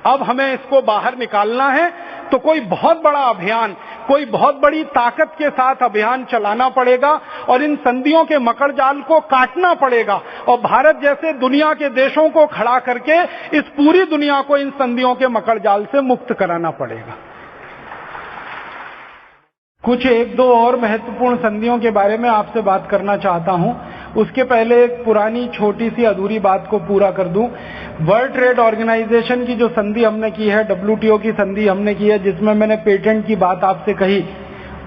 अब हमें इसको बाहर निकालना है तो कोई बहुत बड़ा अभियान, कोई बहुत बड़ी ताकत के साथ अभियान चलाना पड़ेगा और इन संधियों के मकड़जाल को काटना पड़ेगा और भारत जैसे दुनिया के देशों को खड़ा करके इस पूरी दुनिया को इन संधियों के मकड़जाल से मुक्त कराना पड़ेगा। कुछ एक दो और महत्वपूर्ण संधियों के बारे में आपसे बात करना चाहता हूं। उसके पहले एक पुरानी छोटी सी अधूरी बात को पूरा कर दूं। वर्ल्ड ट्रेड ऑर्गेनाइजेशन की जो संधि हमने की है, WTO की संधि हमने की है, जिसमें मैंने पेटेंट की बात आपसे कही,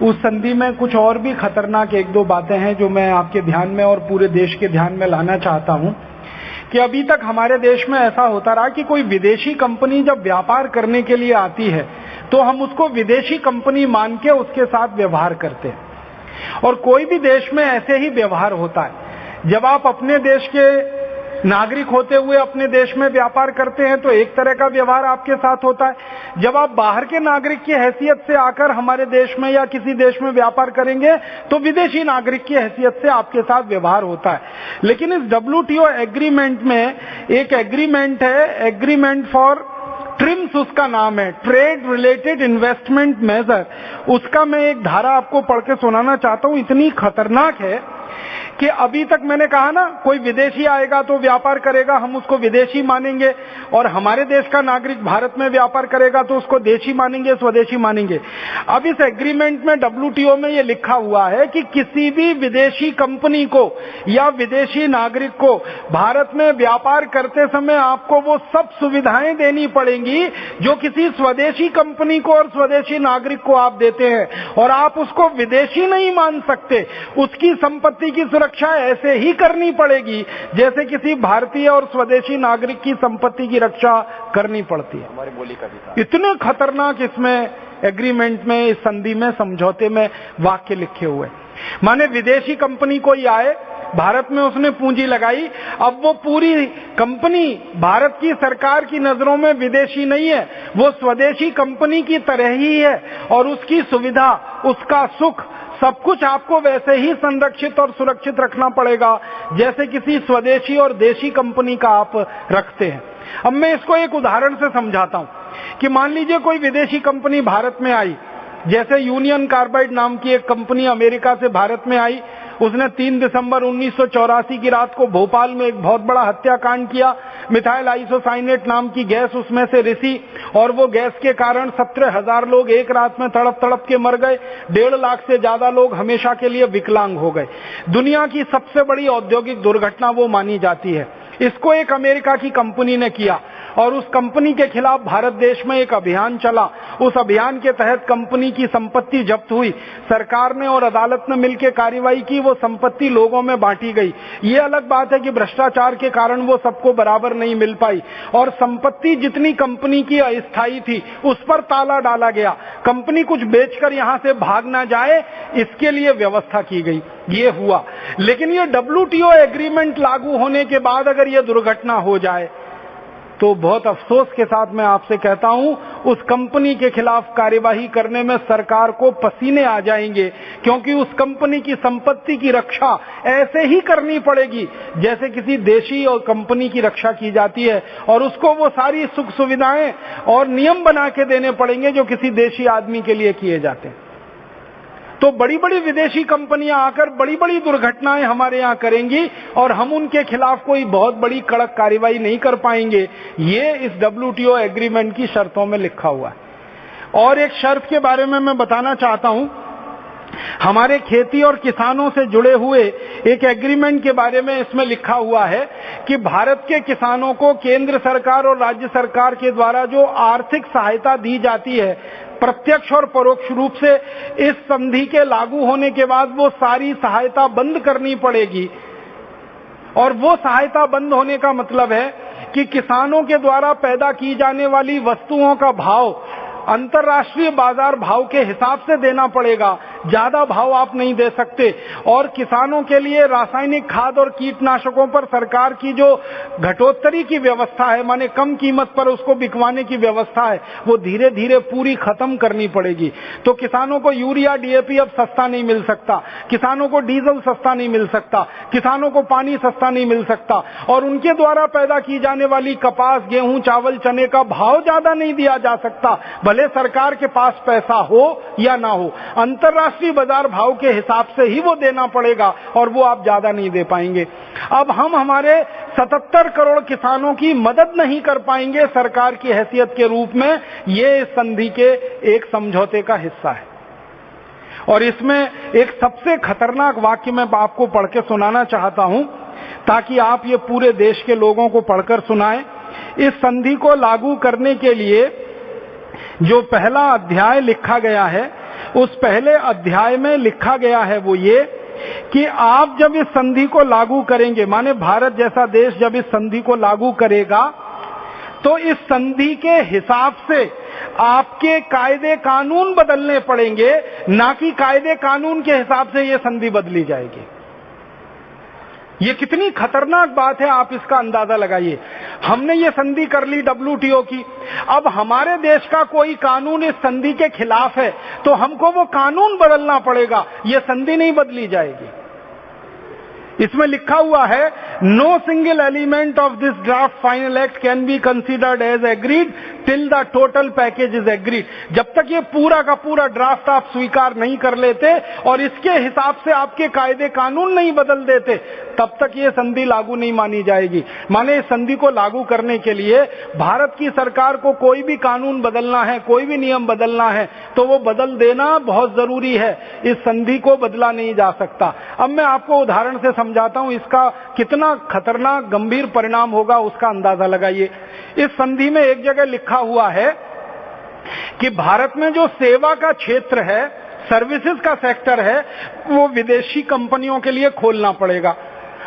उस संधि में कुछ और भी खतरनाक एक दो बातें हैं जो मैं आपके ध्यान में और पूरे देश के ध्यान में लाना चाहता हूं कि अभी तक हमारे देश में ऐसा होता रहा कि कोई विदेशी कंपनी जब व्यापार करने के लिए आती है तो हम उसको विदेशी कंपनी मान के उसके साथ व्यवहार करते हैं। और कोई भी देश में ऐसे ही व्यवहार होता है। जब आप अपने देश के नागरिक होते हुए अपने देश में व्यापार करते हैं तो एक तरह का व्यवहार आपके साथ होता है। जब आप बाहर के नागरिक की हैसियत से आकर हमारे देश में या किसी देश में व्यापार करेंगे तो विदेशी नागरिक की हैसियत से आपके साथ व्यवहार होता है। लेकिन इस WTO एग्रीमेंट में एक एग्रीमेंट है, एग्रीमेंट फॉर ट्रिम्स उसका नाम है, ट्रेड रिलेटेड इन्वेस्टमेंट मेजर। उसका मैं एक धारा आपको पढ़ के सुनाना चाहता हूं। इतनी खतरनाक है कि अभी तक मैंने कहा ना, कोई विदेशी आएगा तो व्यापार करेगा, हम उसको विदेशी मानेंगे, और हमारे देश का नागरिक भारत में व्यापार करेगा तो उसको देशी मानेंगे, स्वदेशी मानेंगे। अब इस एग्रीमेंट में WTO में ये लिखा हुआ है कि किसी भी विदेशी कंपनी को या विदेशी नागरिक को भारत में व्यापार करते समय आपको वो सब सुविधाएं देनी पड़ेंगी जो किसी स्वदेशी कंपनी को और स्वदेशी नागरिक को आप देते हैं, और आप उसको विदेशी नहीं मान सकते। उसकी संपत्ति की सुरक्षा ऐसे ही करनी पड़ेगी जैसे किसी भारतीय और स्वदेशी नागरिक की संपत्ति की रक्षा करनी पड़ती है। हमारी बोली का भी इतने खतरनाक इसमें एग्रीमेंट में, इस संधि में, समझौते में वाक्य लिखे हुए। माने विदेशी कंपनी कोई आए, भारत में उसने पूंजी लगाई, अब वो पूरी कंपनी भारत की सरकार की नजरों में विदेशी नहीं है, वो स्वदेशी कंपनी की तरह ही है, और उसकी सुविधा, उसका सुख, सब कुछ आपको वैसे ही संरक्षित और सुरक्षित रखना पड़ेगा जैसे किसी स्वदेशी और देशी कंपनी का आप रखते हैं। अब मैं इसको एक उदाहरण से समझाता हूं कि मान लीजिए कोई विदेशी कंपनी भारत में आई, जैसे यूनियन कार्बाइड नाम की एक कंपनी अमेरिका से भारत में आई। उसने 3 दिसंबर 1984 की रात को भोपाल में एक बहुत बड़ा हत्याकांड किया। मिथाइल आइसोसाइनेट नाम की गैस उसमें से रिसी, और वो गैस के कारण 17,000 लोग एक रात में तड़प तड़प के मर गए। 1.5 लाख से ज्यादा लोग हमेशा के लिए विकलांग हो गए। दुनिया की सबसे बड़ी औद्योगिक दुर्घटना वो मानी जाती है। इसको एक अमेरिका की कंपनी ने किया, और उस कंपनी के खिलाफ भारत देश में एक अभियान चला। उस अभियान के तहत कंपनी की संपत्ति जब्त हुई। सरकार ने और अदालत ने मिलकर कार्रवाई की, वो संपत्ति लोगों में बांटी गई। ये अलग बात है कि भ्रष्टाचार के कारण वो सबको बराबर नहीं मिल पाई, और संपत्ति जितनी कंपनी की अस्थायी थी उस पर ताला डाला गया। कंपनी कुछ बेचकर यहां से भाग ना जाए, इसके लिए व्यवस्था की गई। ये हुआ। लेकिन ये WTO एग्रीमेंट लागू होने के बाद अगर ये दुर्घटना हो जाए तो बहुत अफसोस के साथ मैं आपसे कहता हूं, उस कंपनी के खिलाफ कार्यवाही करने में सरकार को पसीने आ जाएंगे, क्योंकि उस कंपनी की संपत्ति की रक्षा ऐसे ही करनी पड़ेगी जैसे किसी देशी और कंपनी की रक्षा की जाती है, और उसको वो सारी सुख सुविधाएं और नियम बना के देने पड़ेंगे जो किसी देशी आदमी के लिए किए जाते हैं। तो बड़ी बड़ी विदेशी कंपनियां आकर बड़ी बड़ी दुर्घटनाएं हमारे यहां करेंगी, और हम उनके खिलाफ कोई बहुत बड़ी कड़क कार्रवाई नहीं कर पाएंगे। ये इस WTO एग्रीमेंट की शर्तों में लिखा हुआ है। और एक शर्त के बारे में मैं बताना चाहता हूं, हमारे खेती और किसानों से जुड़े हुए एक एग्रीमेंट के बारे में इसमें लिखा हुआ है कि भारत के किसानों को केंद्र सरकार और राज्य सरकार के द्वारा जो आर्थिक सहायता दी जाती है, प्रत्यक्ष और परोक्ष रूप से, इस संधि के लागू होने के बाद वो सारी सहायता बंद करनी पड़ेगी। और वो सहायता बंद होने का मतलब है कि किसानों के द्वारा पैदा की जाने वाली वस्तुओं का भाव अंतर्राष्ट्रीय बाजार भाव के हिसाब से देना पड़ेगा, ज्यादा भाव आप नहीं दे सकते। और किसानों के लिए रासायनिक खाद और कीटनाशकों पर सरकार की जो घटोत्तरी की व्यवस्था है, माने कम कीमत पर उसको बिकवाने की व्यवस्था है, वो धीरे धीरे पूरी खत्म करनी पड़ेगी। तो किसानों को यूरिया DAP अब सस्ता नहीं मिल सकता, किसानों को डीजल सस्ता नहीं मिल सकता, किसानों को पानी सस्ता नहीं मिल सकता, और उनके द्वारा पैदा की जाने वाली कपास, गेहूं, चावल, चने का भाव ज्यादा नहीं दिया जा सकता, भले सरकार के पास पैसा हो या ना हो। अंतर्राष्ट्रीय बाजार भाव के हिसाब से ही वो देना पड़ेगा, और वो आप ज्यादा नहीं दे पाएंगे। अब हम हमारे 77 करोड़ किसानों की मदद नहीं कर पाएंगे सरकार की हैसियत के रूप में। ये इस संधि के एक समझौते का हिस्सा है। और इसमें एक सबसे खतरनाक वाक्य मैं आपको पढ़ के सुनाना चाहता हूं, ताकि आप ये पूरे देश के लोगों को पढ़कर सुनाएं। इस संधि को लागू करने के लिए जो पहला अध्याय लिखा गया है, उस पहले अध्याय में लिखा गया है वो ये कि आप जब इस संधि को लागू करेंगे, माने भारत जैसा देश जब इस संधि को लागू करेगा, तो इस संधि के हिसाब से आपके कायदे कानून बदलने पड़ेंगे, ना कि कायदे कानून के हिसाब से ये संधि बदली जाएगी। ये कितनी खतरनाक बात है, आप इसका अंदाजा लगाइए। हमने ये संधि कर ली WTO की, अब हमारे देश का कोई कानून इस संधि के खिलाफ है तो हमको वो कानून बदलना पड़ेगा, ये संधि नहीं बदली जाएगी। इसमें लिखा हुआ है, no single element of this draft final act can be considered as agreed till the total package is agreed. जब तक ये पूरा का पूरा ड्राफ्ट आप स्वीकार नहीं कर लेते और इसके हिसाब से आपके कायदे कानून नहीं बदल देते, तब तक ये संधि लागू नहीं मानी जाएगी। माने इस संधि को लागू करने के लिए भारत की सरकार को कोई भी कानून बदलना है, कोई भी नियम बदलना है, तो वो बदल देना बहुत जरूरी है। इस संधि को बदला नहीं जा सकता। अब मैं आपको उदाहरण से समझाता हूं इसका कितना खतरनाक गंभीर परिणाम होगा, उसका अंदाजा लगाइए। इस संधि में एक जगह लिखा हुआ है कि भारत में जो सेवा का क्षेत्र है, सर्विसेज का सेक्टर है, वो विदेशी कंपनियों के लिए खोलना पड़ेगा।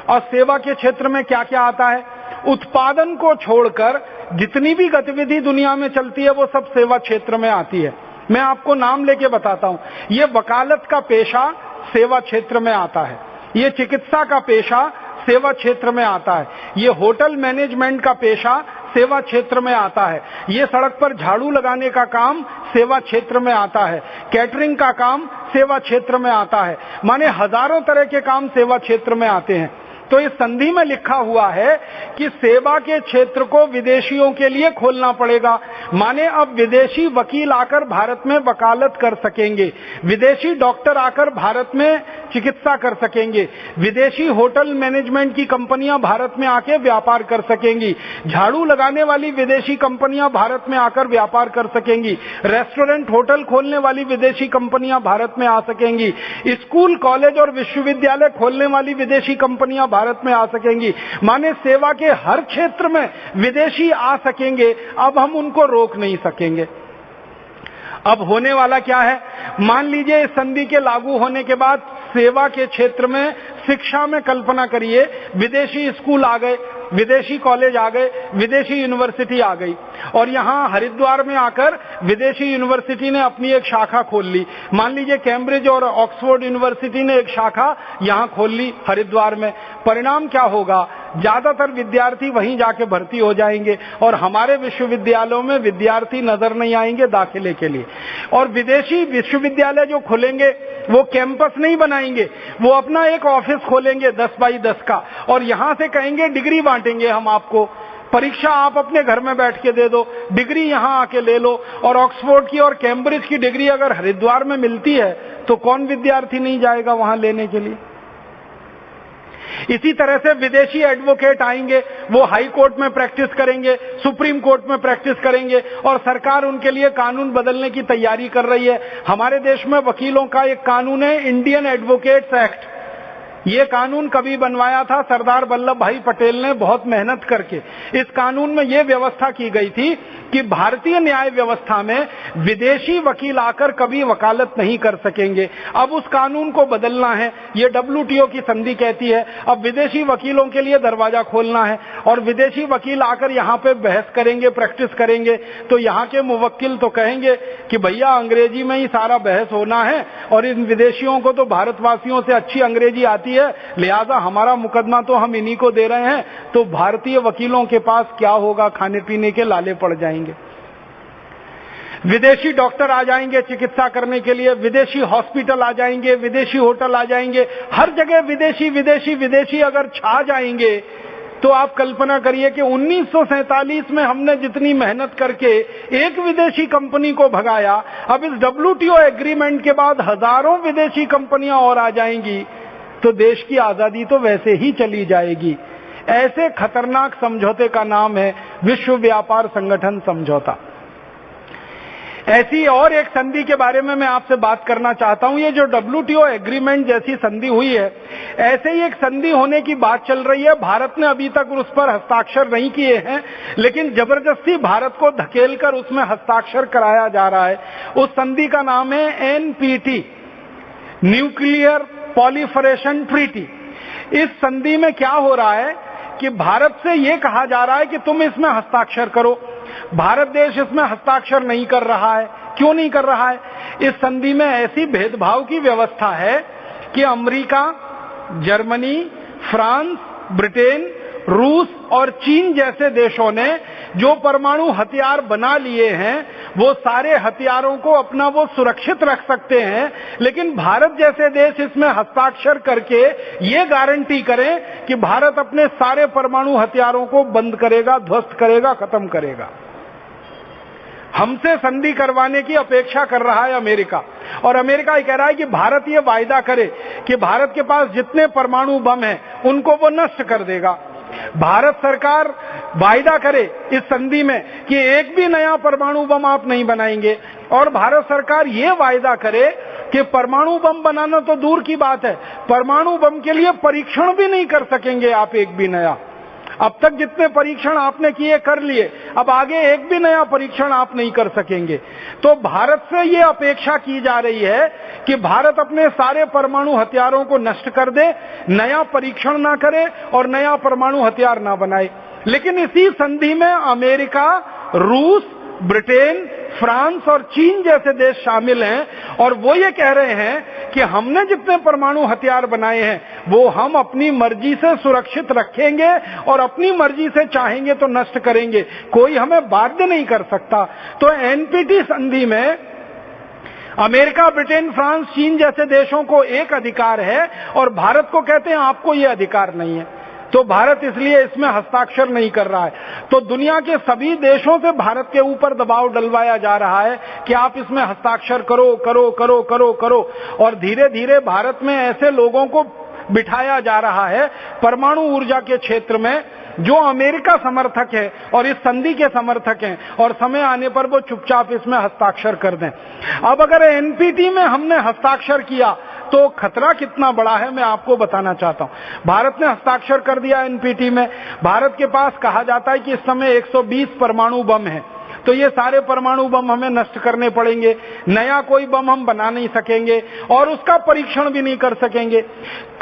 और सेवा के क्षेत्र में क्या क्या आता है? उत्पादन को छोड़कर जितनी भी गतिविधि दुनिया में चलती है वो सब सेवा क्षेत्र में आती है। मैं आपको नाम लेके बताता हूं। ये वकालत का पेशा सेवा क्षेत्र में आता है, ये चिकित्सा का पेशा सेवा क्षेत्र में आता है, ये होटल मैनेजमेंट का पेशा सेवा क्षेत्र में आता है, ये सड़क पर झाड़ू लगाने का काम सेवा क्षेत्र में आता है, कैटरिंग का काम सेवा क्षेत्र में आता है। माने हजारों तरह के काम सेवा क्षेत्र में आते हैं। तो इस संधि में लिखा हुआ है कि सेवा के क्षेत्र को विदेशियों के लिए खोलना पड़ेगा। माने अब विदेशी वकील आकर भारत में वकालत कर सकेंगे, विदेशी डॉक्टर आकर भारत में चिकित्सा कर सकेंगे, विदेशी होटल मैनेजमेंट की कंपनियां भारत में आके व्यापार कर सकेंगी, झाड़ू लगाने वाली विदेशी कंपनियां भारत में आकर व्यापार कर सकेंगी, रेस्टोरेंट होटल खोलने वाली विदेशी कंपनियां भारत में आ सकेंगी, स्कूल कॉलेज और विश्वविद्यालय खोलने वाली विदेशी कंपनियां भारत में आ सकेंगी। माने सेवा के हर क्षेत्र में विदेशी आ सकेंगे। अब हम उनको रोक नहीं सकेंगे। अब होने वाला क्या है? मान लीजिए इस संधि के लागू होने के बाद सेवा के क्षेत्र में, शिक्षा में कल्पना करिए, विदेशी स्कूल आ गए, विदेशी कॉलेज आ गए, विदेशी यूनिवर्सिटी आ गई, और यहां हरिद्वार में आकर विदेशी यूनिवर्सिटी ने अपनी एक शाखा खोल ली। मान लीजिए कैम्ब्रिज और ऑक्सफोर्ड यूनिवर्सिटी ने एक शाखा यहां खोल ली हरिद्वार में। परिणाम क्या होगा? ज्यादातर विद्यार्थी वहीं जाके भर्ती हो जाएंगे और हमारे विश्वविद्यालयों में विद्यार्थी नजर नहीं आएंगे दाखिले के लिए। और विदेशी विश्वविद्यालय जो खोलेंगे वो कैंपस नहीं बनाएंगे, वो अपना एक ऑफिस खोलेंगे 10 बाई 10 का, और यहां से कहेंगे डिग्री बांटेंगे हम आपको, परीक्षा आप अपने घर में बैठ के दे दो, डिग्री यहां आके ले लो। और ऑक्सफोर्ड की और कैम्ब्रिज की डिग्री अगर हरिद्वार में मिलती है तो कौन विद्यार्थी नहीं जाएगा वहां लेने के लिए? इसी तरह से विदेशी एडवोकेट आएंगे, वो हाई कोर्ट में प्रैक्टिस करेंगे, सुप्रीम कोर्ट में प्रैक्टिस करेंगे, और सरकार उनके लिए कानून बदलने की तैयारी कर रही है। हमारे देश में वकीलों का एक कानून है, इंडियन एडवोकेट्स एक्ट। ये कानून कभी बनवाया था सरदार वल्लभ भाई पटेल ने बहुत मेहनत करके। इस कानून में यह व्यवस्था की गई थी कि भारतीय न्याय व्यवस्था में विदेशी वकील आकर कभी वकालत नहीं कर सकेंगे। अब उस कानून को बदलना है, ये WTO की संधि कहती है। अब विदेशी वकीलों के लिए दरवाजा खोलना है और विदेशी वकील आकर यहाँ पे बहस करेंगे, प्रैक्टिस करेंगे। तो यहाँ के मुवक्किल तो कहेंगे कि भैया अंग्रेजी में ही सारा बहस होना है और इन विदेशियों को तो भारतवासियों से अच्छी अंग्रेजी आती है, लिहाजा हमारा मुकदमा तो हम इन्हीं को दे रहे हैं। तो भारतीय वकीलों के पास क्या होगा? खाने पीने के लाले पड़ जाएंगे। विदेशी डॉक्टर आ जाएंगे चिकित्सा करने के लिए, विदेशी हॉस्पिटल आ जाएंगे, विदेशी होटल आ जाएंगे, हर जगह विदेशी विदेशी विदेशी अगर छा जाएंगे तो आप कल्पना करिए कि 1947 में हमने जितनी मेहनत करके एक विदेशी कंपनी को भगाया, अब इस WTO एग्रीमेंट के बाद हजारों विदेशी कंपनियां और आ जाएंगी, तो देश की आजादी तो वैसे ही चली जाएगी। ऐसे खतरनाक समझौते का नाम है विश्व व्यापार संगठन समझौता। ऐसी और एक संधि के बारे में मैं आपसे बात करना चाहता हूं। ये जो WTO एग्रीमेंट जैसी संधि हुई है, ऐसे ही एक संधि होने की बात चल रही है। भारत ने अभी तक उस पर हस्ताक्षर नहीं किए हैं, लेकिन जबरदस्ती भारत को धकेलकर उसमें हस्ताक्षर कराया जा रहा है। उस संधि का नाम है NPT, न्यूक्लियर पॉलीफरेशन ट्रीटी। इस संधि में क्या हो रहा है कि भारत से ये कहा जा रहा है कि तुम इसमें हस्ताक्षर करो। भारत देश इसमें हस्ताक्षर नहीं कर रहा है। क्यों नहीं कर रहा है? इस संधि में ऐसी भेदभाव की व्यवस्था है कि अमेरिका, जर्मनी, फ्रांस, ब्रिटेन, रूस और चीन जैसे देशों ने जो परमाणु हथियार बना लिए हैं, वो सारे हथियारों को अपना वो सुरक्षित रख सकते हैं, लेकिन भारत जैसे देश इसमें हस्ताक्षर करके ये गारंटी करें कि भारत अपने सारे परमाणु हथियारों को बंद करेगा, ध्वस्त करेगा, खत्म करेगा। हमसे संधि करवाने की अपेक्षा कर रहा है अमेरिका, और अमेरिका ये कह रहा है कि भारत ये वायदा करे कि भारत के पास जितने परमाणु बम हैं उनको वो नष्ट कर देगा। भारत सरकार वायदा करे इस संधि में कि एक भी नया परमाणु बम आप नहीं बनाएंगे, और भारत सरकार ये वायदा करे कि परमाणु बम बनाना तो दूर की बात है, परमाणु बम के लिए परीक्षण भी नहीं कर सकेंगे आप एक भी नया। अब तक जितने परीक्षण आपने किए कर लिए, अब आगे एक भी नया परीक्षण आप नहीं कर सकेंगे। तो भारत से ये अपेक्षा की जा रही है कि भारत अपने सारे परमाणु हथियारों को नष्ट कर दे, नया परीक्षण ना करे और नया परमाणु हथियार ना बनाए। लेकिन इसी संधि में अमेरिका, रूस, ब्रिटेन, फ्रांस और चीन जैसे देश शामिल हैं, और वो ये कह रहे हैं कि हमने जितने परमाणु हथियार बनाए हैं वो हम अपनी मर्जी से सुरक्षित रखेंगे और अपनी मर्जी से चाहेंगे तो नष्ट करेंगे, कोई हमें बाध्य नहीं कर सकता। तो NPT संधि में अमेरिका, ब्रिटेन, फ्रांस, चीन जैसे देशों को एक अधिकार है और भारत को कहते हैं आपको ये अधिकार नहीं है, तो भारत इसलिए इसमें हस्ताक्षर नहीं कर रहा है। तो दुनिया के सभी देशों से भारत के ऊपर दबाव डलवाया जा रहा है कि आप इसमें हस्ताक्षर करो करो करो करो करो, और धीरे धीरे भारत में ऐसे लोगों को बिठाया जा रहा है परमाणु ऊर्जा के क्षेत्र में जो अमेरिका समर्थक है और इस संधि के समर्थक हैं, और समय आने पर वो चुपचाप इसमें हस्ताक्षर कर दें। अब अगर NPT में हमने हस्ताक्षर किया तो खतरा कितना बड़ा है मैं आपको बताना चाहता हूं। भारत ने हस्ताक्षर कर दिया NPT में। भारत के पास कहा जाता है कि इस समय 120 परमाणु बम है, तो ये सारे परमाणु बम हमें नष्ट करने पड़ेंगे, नया कोई बम हम बना नहीं सकेंगे और उसका परीक्षण भी नहीं कर सकेंगे।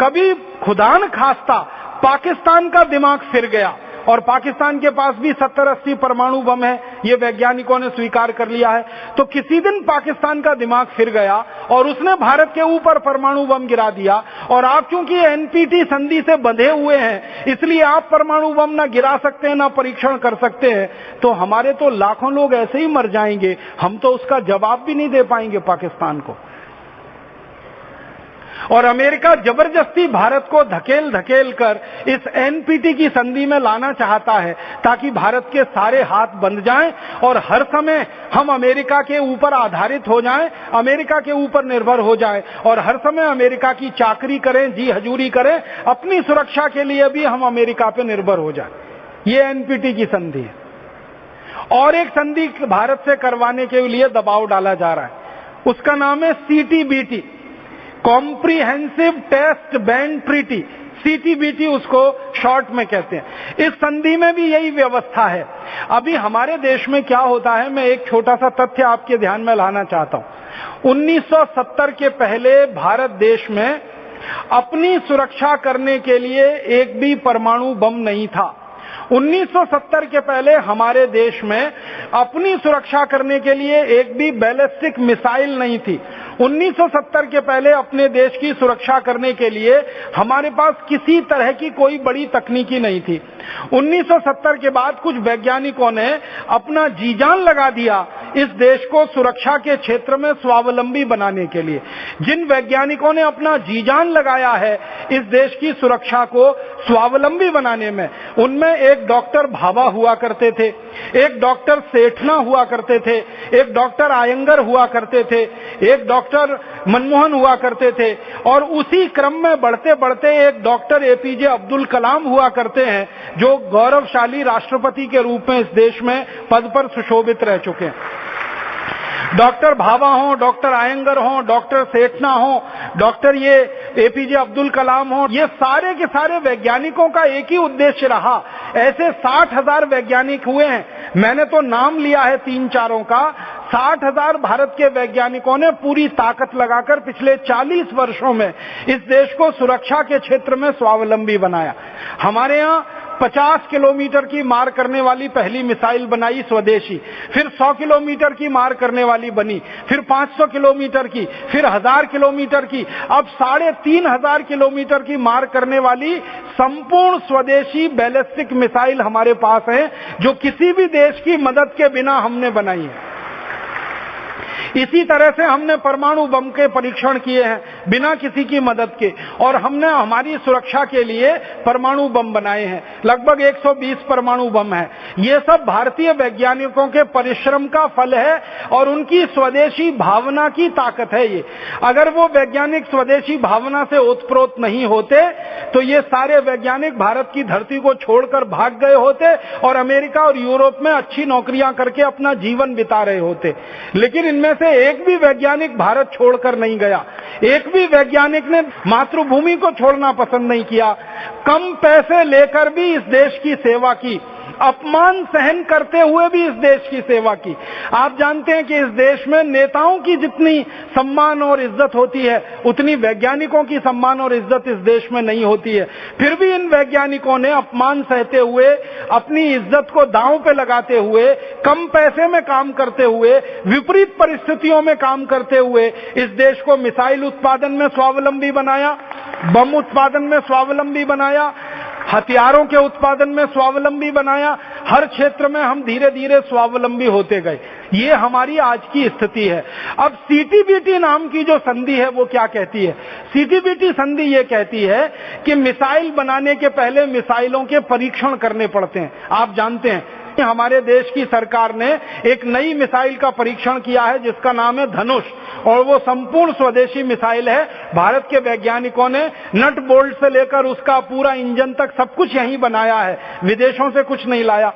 कभी खुदा न खास्ता पाकिस्तान का दिमाग फिर गया, और पाकिस्तान के पास भी 70-80 परमाणु बम है, ये वैज्ञानिकों ने स्वीकार कर लिया है। तो किसी दिन पाकिस्तान का दिमाग फिर गया और उसने भारत के ऊपर परमाणु बम गिरा दिया, और आप चूंकि NPT संधि से बंधे हुए हैं इसलिए आप परमाणु बम ना गिरा सकते हैं ना परीक्षण कर सकते हैं, तो हमारे तो लाखों लोग ऐसे ही मर जाएंगे, हम तो उसका जवाब भी नहीं दे पाएंगे पाकिस्तान को। और अमेरिका जबरदस्ती भारत को धकेल धकेल कर इस NPT की संधि में लाना चाहता है ताकि भारत के सारे हाथ बंध जाएं और हर समय हम अमेरिका के ऊपर आधारित हो जाएं, अमेरिका के ऊपर निर्भर हो जाएं और हर समय अमेरिका की चाकरी करें, जी हजूरी करें, अपनी सुरक्षा के लिए भी हम अमेरिका पे निर्भर हो जाएं। ये NPT की संधि है। और एक संधि भारत से करवाने के लिए दबाव डाला जा रहा है, उसका नाम है CTBT, comprehensive test ban treaty. CTBT उसको शॉर्ट में कहते हैं। इस संधि में भी यही व्यवस्था है। अभी हमारे देश में क्या होता है, मैं एक छोटा सा तथ्य आपके ध्यान में लाना चाहता हूं। 1970 के पहले भारत देश में अपनी सुरक्षा करने के लिए एक भी परमाणु बम नहीं था। 1970 के पहले हमारे देश में अपनी सुरक्षा करने के लिए एक भी बैलिस्टिक मिसाइल नहीं थी। 1970 के पहले अपने देश की सुरक्षा करने के लिए हमारे पास किसी तरह की कोई बड़ी तकनीकी नहीं थी। 1970 के बाद कुछ वैज्ञानिकों ने अपना जी जान लगा दिया इस देश को सुरक्षा के क्षेत्र में स्वावलंबी बनाने के लिए। जिन वैज्ञानिकों ने अपना जी जान लगाया है इस देश की सुरक्षा को स्वावलंबी बनाने में, उनमें एक डॉक्टर भाभा हुआ करते थे, एक डॉक्टर सेठना हुआ करते थे, एक डॉक्टर आयंगर हुआ करते थे, एक डॉक्टर मनमोहन हुआ करते थे, और उसी क्रम में बढ़ते बढ़ते एक डॉक्टर APJ अब्दुल कलाम हुआ करते हैं जो गौरवशाली राष्ट्रपति के रूप में इस देश में पद पर सुशोभित रह चुके हैं। डॉक्टर भाभा हो, डॉक्टर आयंगर हो, डॉक्टर सेठना हो, डॉक्टर ये एपीजे अब्दुल कलाम हो, ये सारे के सारे वैज्ञानिकों का एक ही उद्देश्य रहा। ऐसे 60,000 वैज्ञानिक हुए हैं, मैंने तो नाम लिया है 3-4 का। 60,000 भारत के वैज्ञानिकों ने पूरी ताकत लगाकर पिछले 40 वर्षों में इस देश को सुरक्षा के क्षेत्र में स्वावलंबी बनाया। हमारे यहाँ 50 किलोमीटर की मार करने वाली पहली मिसाइल बनाई स्वदेशी, फिर 100 किलोमीटर की मार करने वाली बनी, फिर 500 किलोमीटर की, फिर 1000 किलोमीटर की, अब 3,500 किलोमीटर की मार करने वाली संपूर्ण स्वदेशी बैलिस्टिक मिसाइल हमारे पास है, जो किसी भी देश की मदद के बिना हमने बनाई है। इसी तरह से हमने परमाणु बम के परीक्षण किए हैं बिना किसी की मदद के, और हमने हमारी सुरक्षा के लिए परमाणु बम बनाए हैं। लगभग 120 परमाणु बम है। ये सब भारतीय वैज्ञानिकों के परिश्रम का फल है और उनकी स्वदेशी भावना की ताकत है ये। अगर वो वैज्ञानिक स्वदेशी भावना से ओतप्रोत नहीं होते तो ये सारे वैज्ञानिक भारत की धरती को छोड़कर भाग गए होते और अमेरिका और यूरोप में अच्छी नौकरियां करके अपना जीवन बिता रहे होते। लेकिन इनमें से एक भी वैज्ञानिक भारत छोड़कर नहीं गया। एक भी वैज्ञानिक ने मातृभूमि को छोड़ना पसंद नहीं किया। कम पैसे लेकर भी इस देश की सेवा की, अपमान सहन करते हुए भी इस देश की सेवा की। आप जानते हैं कि इस देश में नेताओं की जितनी सम्मान और इज्जत होती है उतनी वैज्ञानिकों की सम्मान और इज्जत इस देश में नहीं होती है। फिर भी इन वैज्ञानिकों ने अपमान सहते हुए, अपनी इज्जत को दांव पे लगाते हुए, कम पैसे में काम करते हुए, विपरीत परिस्थितियों में काम करते हुए इस देश को मिसाइल उत्पादन में स्वावलंबी बनाया, बम उत्पादन में स्वावलंबी बनाया, हथियारों के उत्पादन में स्वावलंबी बनाया। हर क्षेत्र में हम धीरे धीरे स्वावलंबी होते गए। ये हमारी आज की स्थिति है। अब सीटीबीटी नाम की जो संधि है वो क्या कहती है? सीटीबीटी संधि ये कहती है कि मिसाइल बनाने के पहले मिसाइलों के परीक्षण करने पड़ते हैं। आप जानते हैं हमारे देश की सरकार ने एक नई मिसाइल का परीक्षण किया है जिसका नाम है धनुष, और वो संपूर्ण स्वदेशी मिसाइल है। भारत के वैज्ञानिकों ने नट बोल्ट से लेकर उसका पूरा इंजन तक सब कुछ यहीं बनाया है, विदेशों से कुछ नहीं लाया।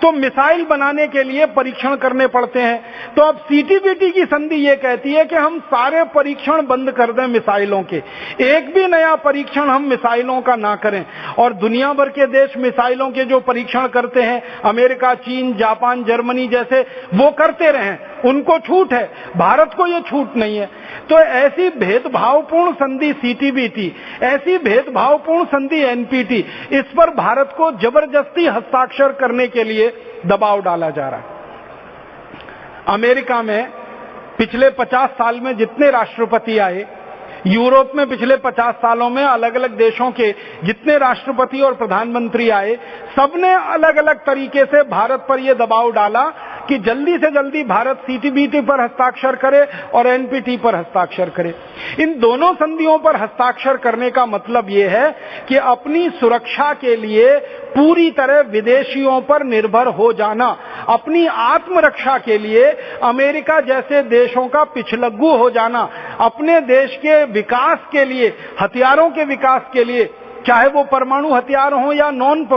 तो मिसाइल बनाने के लिए परीक्षण करने पड़ते हैं। तो अब सीटीबीटी की संधि ये कहती है कि हम सारे परीक्षण बंद कर दें मिसाइलों के, एक भी नया परीक्षण हम मिसाइलों का ना करें। और दुनिया भर के देश मिसाइलों के जो परीक्षण करते हैं, अमेरिका, चीन, जापान, जर्मनी जैसे, वो करते रहें, उनको छूट है, भारत को ये छूट नहीं है। तो ऐसी भेदभावपूर्ण संधि सीटीबीटी, ऐसी भेदभावपूर्ण संधि एनपीटी, इस पर भारत को जबरदस्ती हस्ताक्षर करने के लिए दबाव डाला जा रहा है। अमेरिका में पिछले 50 साल में जितने राष्ट्रपति आए, यूरोप में पिछले 50 सालों में अलग अलग देशों के जितने राष्ट्रपति और प्रधानमंत्री आए, सबने अलग अलग तरीके से भारत पर यह दबाव डाला कि जल्दी से जल्दी भारत सीटीबीटी पर हस्ताक्षर करे और एनपीटी पर हस्ताक्षर करे। इन दोनों संधियों पर हस्ताक्षर करने का मतलब यह है कि अपनी सुरक्षा के लिए पूरी तरह विदेशियों पर निर्भर हो जाना, अपनी आत्मरक्षा के लिए अमेरिका जैसे देशों का पिछलग्गू हो जाना, अपने देश के विकास के लिए, हथियारों के विकास के लिए, चाहे वो परमाणु हथियार हो या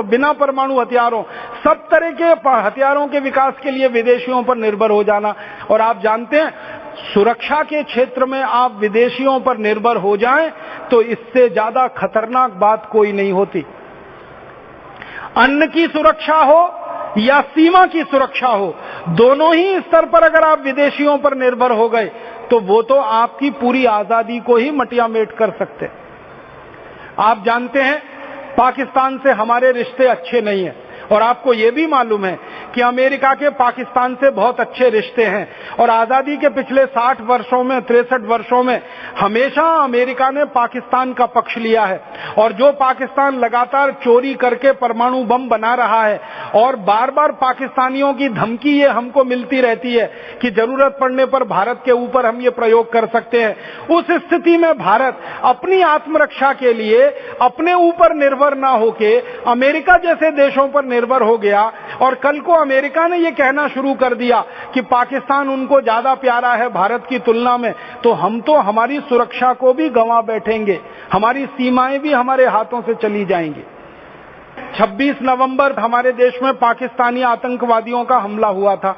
बिना परमाणु हथियार हो, सब तरह के हथियारों के विकास के लिए विदेशियों पर निर्भर हो जाना। और आप जानते हैं, सुरक्षा के क्षेत्र में आप विदेशियों पर निर्भर हो जाएं तो इससे ज्यादा खतरनाक बात कोई नहीं होती। अन्न की सुरक्षा हो या सीमा की सुरक्षा हो, दोनों ही स्तर पर अगर आप विदेशियों पर निर्भर हो गए तो वो तो आपकी पूरी आजादी को ही मटियामेट कर सकते। आप जानते हैं पाकिस्तान से हमारे रिश्ते अच्छे नहीं हैं, और आपको ये भी मालूम है कि अमेरिका के पाकिस्तान से बहुत अच्छे रिश्ते हैं। और आजादी के पिछले 60 वर्षों में, 63 वर्षों में हमेशा अमेरिका ने पाकिस्तान का पक्ष लिया है। और जो पाकिस्तान लगातार चोरी करके परमाणु बम बना रहा है और बार बार पाकिस्तानियों की धमकी ये हमको मिलती रहती है कि जरूरत पड़ने पर भारत के ऊपर हम ये प्रयोग कर सकते हैं, उस स्थिति में भारत अपनी आत्मरक्षा के लिए अपने ऊपर निर्भर ना होके अमेरिका जैसे देशों पर निर्भर हो गया। और कल को अमेरिका ने यह कहना शुरू कर दिया कि पाकिस्तान उनको ज्यादा प्यारा है भारत की तुलना में, तो हम तो हमारी सुरक्षा को भी गंवा बैठेंगे, हमारी सीमाएं भी हमारे हाथों से चली जाएंगी। 26 नवंबर हमारे देश में पाकिस्तानी आतंकवादियों का हमला हुआ था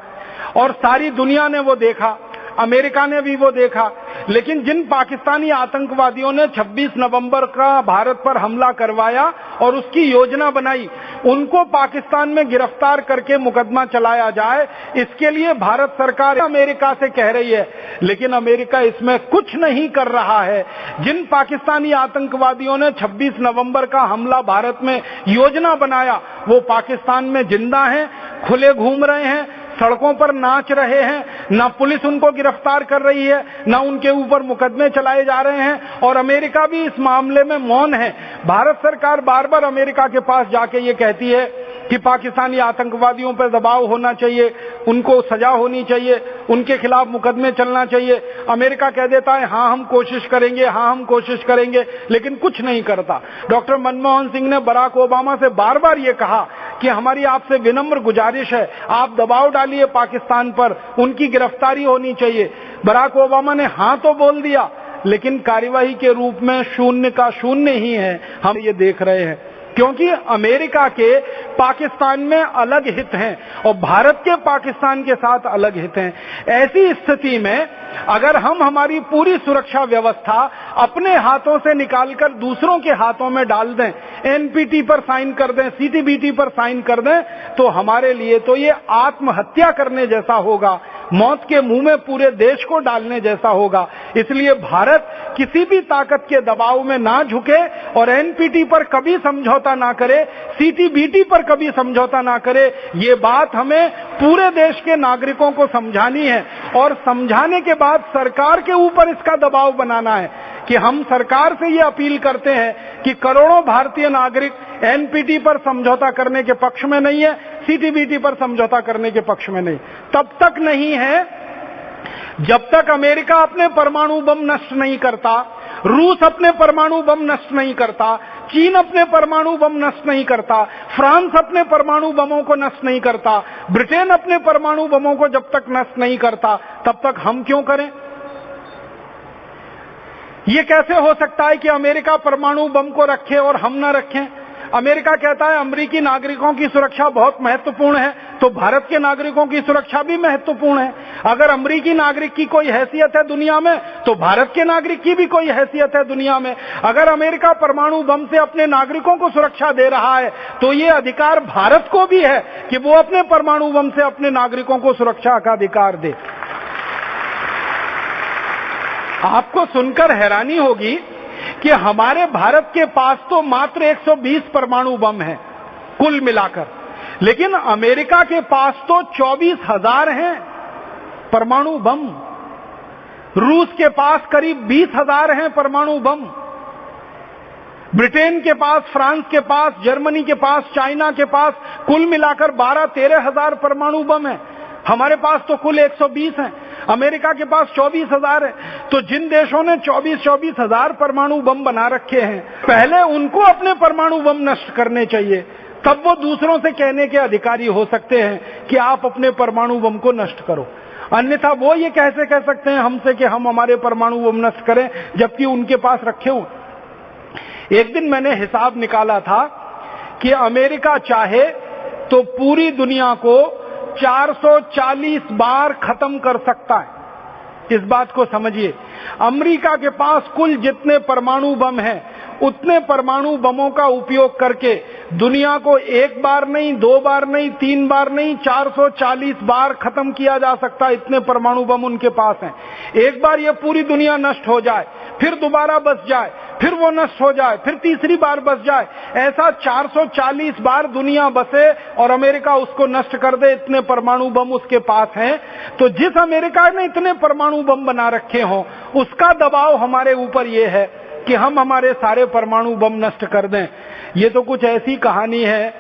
और सारी दुनिया ने वो देखा। अमेरिका ने भी वो देखा। लेकिन जिन पाकिस्तानी आतंकवादियों ने 26 नवंबर का भारत पर हमला करवाया और उसकी योजना बनाई, उनको पाकिस्तान में गिरफ्तार करके मुकदमा चलाया जाए, इसके लिए भारत सरकार अमेरिका से कह रही है, लेकिन अमेरिका इसमें कुछ नहीं कर रहा है। जिन पाकिस्तानी आतंकवादियों ने 26 नवंबर का हमला भारत में योजना बनाया, वो पाकिस्तान में जिंदा हैं, खुले घूम रहे हैं, सड़कों पर नाच रहे हैं, ना पुलिस उनको गिरफ्तार कर रही है, ना उनके ऊपर मुकदमे चलाए जा रहे हैं, और अमेरिका भी इस मामले में मौन है। भारत सरकार बार बार अमेरिका के पास जाके ये कहती है कि पाकिस्तानी आतंकवादियों पर दबाव होना चाहिए, उनको सजा होनी चाहिए, उनके खिलाफ मुकदमे चलना चाहिए। अमेरिका कह देता है हाँ हम कोशिश करेंगे, हाँ हम कोशिश करेंगे, लेकिन कुछ नहीं करता। डॉक्टर मनमोहन सिंह ने बराक ओबामा से बार बार ये कहा कि हमारी आपसे विनम्र गुजारिश है, आप दबाव डालिए पाकिस्तान पर, उनकी गिरफ्तारी होनी चाहिए। बराक ओबामा ने हाँ तो बोल दिया, लेकिन कार्यवाही के रूप में शून्य का शून्य ही है। हम ये देख रहे हैं क्योंकि अमेरिका के पाकिस्तान में अलग हित हैं और भारत के पाकिस्तान के साथ अलग हित हैं। ऐसी स्थिति में अगर हम हमारी पूरी सुरक्षा व्यवस्था अपने हाथों से निकालकर दूसरों के हाथों में डाल दें, एनपीटी पर साइन कर दें, सीटीबीटी पर साइन कर दें, तो हमारे लिए तो ये आत्महत्या करने जैसा होगा, मौत के मुंह में पूरे देश को डालने जैसा होगा। इसलिए भारत किसी भी ताकत के दबाव में ना झुके और एनपीटी पर कभी समझौता ना करे, सीटीबीटी पर कभी समझौता ना करे। ये बात हमें पूरे देश के नागरिकों को समझानी है और समझाने के बाद सरकार के ऊपर इसका दबाव बनाना है कि हम सरकार से ये अपील करते हैं कि करोड़ों भारतीय नागरिक एनपीटी पर समझौता करने के पक्ष में नहीं है, सीटीबीटी पर समझौता करने के पक्ष में नहीं। तब तक नहीं है जब तक अमेरिका अपने परमाणु बम नष्ट नहीं करता, रूस अपने परमाणु बम नष्ट नहीं करता, चीन अपने परमाणु बम नष्ट नहीं करता, फ्रांस अपने परमाणु बमों को नष्ट नहीं करता, ब्रिटेन अपने परमाणु बमों को जब तक नष्ट नहीं करता, तब तक हम क्यों करें? ये कैसे हो सकता है कि अमेरिका परमाणु बम को रखे और हम न रखें? अमेरिका कहता है अमेरिकी नागरिकों की सुरक्षा बहुत महत्वपूर्ण है, तो भारत के नागरिकों की सुरक्षा भी महत्वपूर्ण है। अगर अमेरिकी नागरिक की कोई हैसियत है दुनिया में, तो भारत के नागरिक की भी कोई हैसियत है दुनिया में। अगर अमेरिका परमाणु बम से अपने नागरिकों को सुरक्षा दे रहा है, तो ये अधिकार भारत को भी है कि वो अपने परमाणु बम से अपने नागरिकों को सुरक्षा का अधिकार दे। आपको सुनकर हैरानी होगी कि हमारे भारत के पास तो मात्र 120 परमाणु बम हैं कुल मिलाकर, लेकिन अमेरिका के पास तो 24,000 हैं परमाणु बम। रूस के पास करीब 20,000 हैं परमाणु बम। ब्रिटेन के पास, फ्रांस के पास, जर्मनी के पास, चाइना के पास कुल मिलाकर 12-13 हजार परमाणु बम है। हमारे पास तो कुल 120 हैं, अमेरिका के पास 24,000 है। तो जिन देशों ने 24 हजार परमाणु बम बना रखे हैं, पहले उनको अपने परमाणु बम नष्ट करने चाहिए, तब वो दूसरों से कहने के अधिकारी हो सकते हैं कि आप अपने परमाणु बम को नष्ट करो। अन्यथा वो ये कैसे कह सकते हैं हमसे कि हम हमारे परमाणु बम नष्ट करें, जबकि उनके पास रखे हो। एक दिन मैंने हिसाब निकाला था कि अमेरिका चाहे तो पूरी दुनिया को 440 बार खत्म कर सकता है। इस बात को समझिए, अमेरिका के पास कुल जितने परमाणु बम हैं, उतने परमाणु बमों का उपयोग करके दुनिया को एक बार नहीं, 2 बार नहीं, 3 बार नहीं, 440 बार खत्म किया जा सकता है। इतने परमाणु बम उनके पास हैं। एक बार ये पूरी दुनिया नष्ट हो जाए, फिर दोबारा बस जाए, फिर वो नष्ट हो जाए, फिर तीसरी बार बस जाए, ऐसा 440 बार दुनिया बसे और अमेरिका उसको नष्ट कर दे, इतने परमाणु बम उसके पास हैं। तो जिस अमेरिका ने इतने परमाणु बम बना रखे हों, उसका दबाव हमारे ऊपर ये है कि हम हमारे सारे परमाणु बम नष्ट कर दें। ये तो कुछ ऐसी कहानी है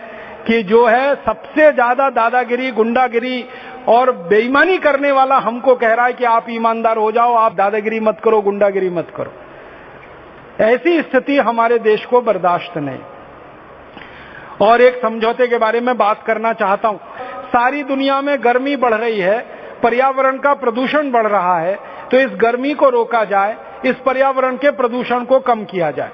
कि जो है सबसे ज्यादा दादागिरी, गुंडागिरी और बेईमानी करने वाला हमको कह रहा है कि आप ईमानदार हो जाओ, आप दादागिरी मत करो, गुंडागिरी मत करो। ऐसी स्थिति हमारे देश को बर्दाश्त नहीं। और एक समझौते के बारे में बात करना चाहता हूं। सारी दुनिया में गर्मी बढ़ रही है, पर्यावरण का प्रदूषण बढ़ रहा है, तो इस गर्मी को रोका जाए, इस पर्यावरण के प्रदूषण को कम किया जाए।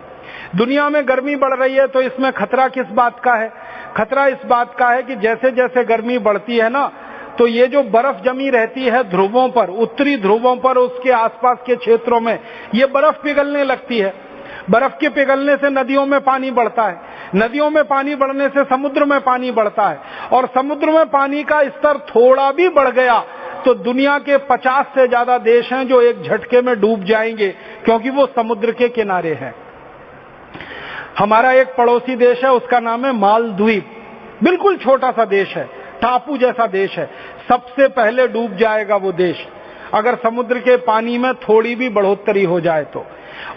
दुनिया में गर्मी बढ़ रही है तो इसमें खतरा किस बात का है? खतरा इस बात का है कि जैसे जैसे गर्मी बढ़ती है ना, तो ये जो बर्फ जमी रहती है ध्रुवों पर, उत्तरी ध्रुवों पर, उसके आसपास के क्षेत्रों में, ये बर्फ पिघलने लगती है। बर्फ के पिघलने से नदियों में पानी बढ़ता है, नदियों में पानी बढ़ने से समुद्र में पानी बढ़ता है, और समुद्र में पानी का स्तर थोड़ा भी बढ़ गया तो दुनिया के 50 से ज्यादा देश हैं जो एक झटके में डूब जाएंगे, क्योंकि वो समुद्र के किनारे हैं। हमारा एक पड़ोसी देश है, उसका नाम है मालदीव। बिल्कुल छोटा सा देश है, टापू जैसा देश है। सबसे पहले डूब जाएगा वो देश अगर समुद्र के पानी में थोड़ी भी बढ़ोतरी हो जाए तो,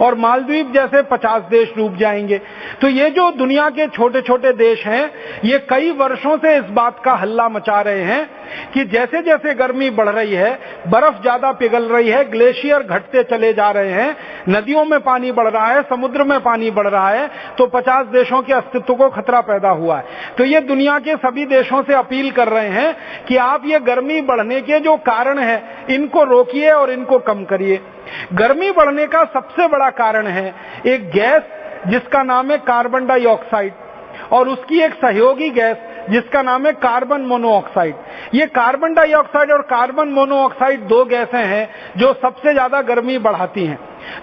और मालदीव जैसे 50 देश डूब जाएंगे। तो ये जो दुनिया के छोटे छोटे देश हैं, ये कई वर्षों से इस बात का हल्ला मचा रहे हैं कि जैसे जैसे गर्मी बढ़ रही है, बर्फ ज्यादा पिघल रही है, ग्लेशियर घटते चले जा रहे हैं, नदियों में पानी बढ़ रहा है, समुद्र में पानी बढ़ रहा है, तो 50 देशों के अस्तित्व को खतरा पैदा हुआ है। तो ये दुनिया के सभी देशों से अपील कर रहे हैं कि आप ये गर्मी बढ़ने के जो कारण है, इनको रोकिए और इनको कम करिए। गर्मी बढ़ने का सबसे बड़ा कारण है एक गैस जिसका नाम है कार्बन डाइऑक्साइड, और उसकी एक सहयोगी गैस जिसका नाम है कार्बन मोनोऑक्साइड। ये कार्बन डाइऑक्साइड और कार्बन मोनोऑक्साइड दो गैसें हैं जो सबसे ज्यादा गर्मी बढ़ाती हैं।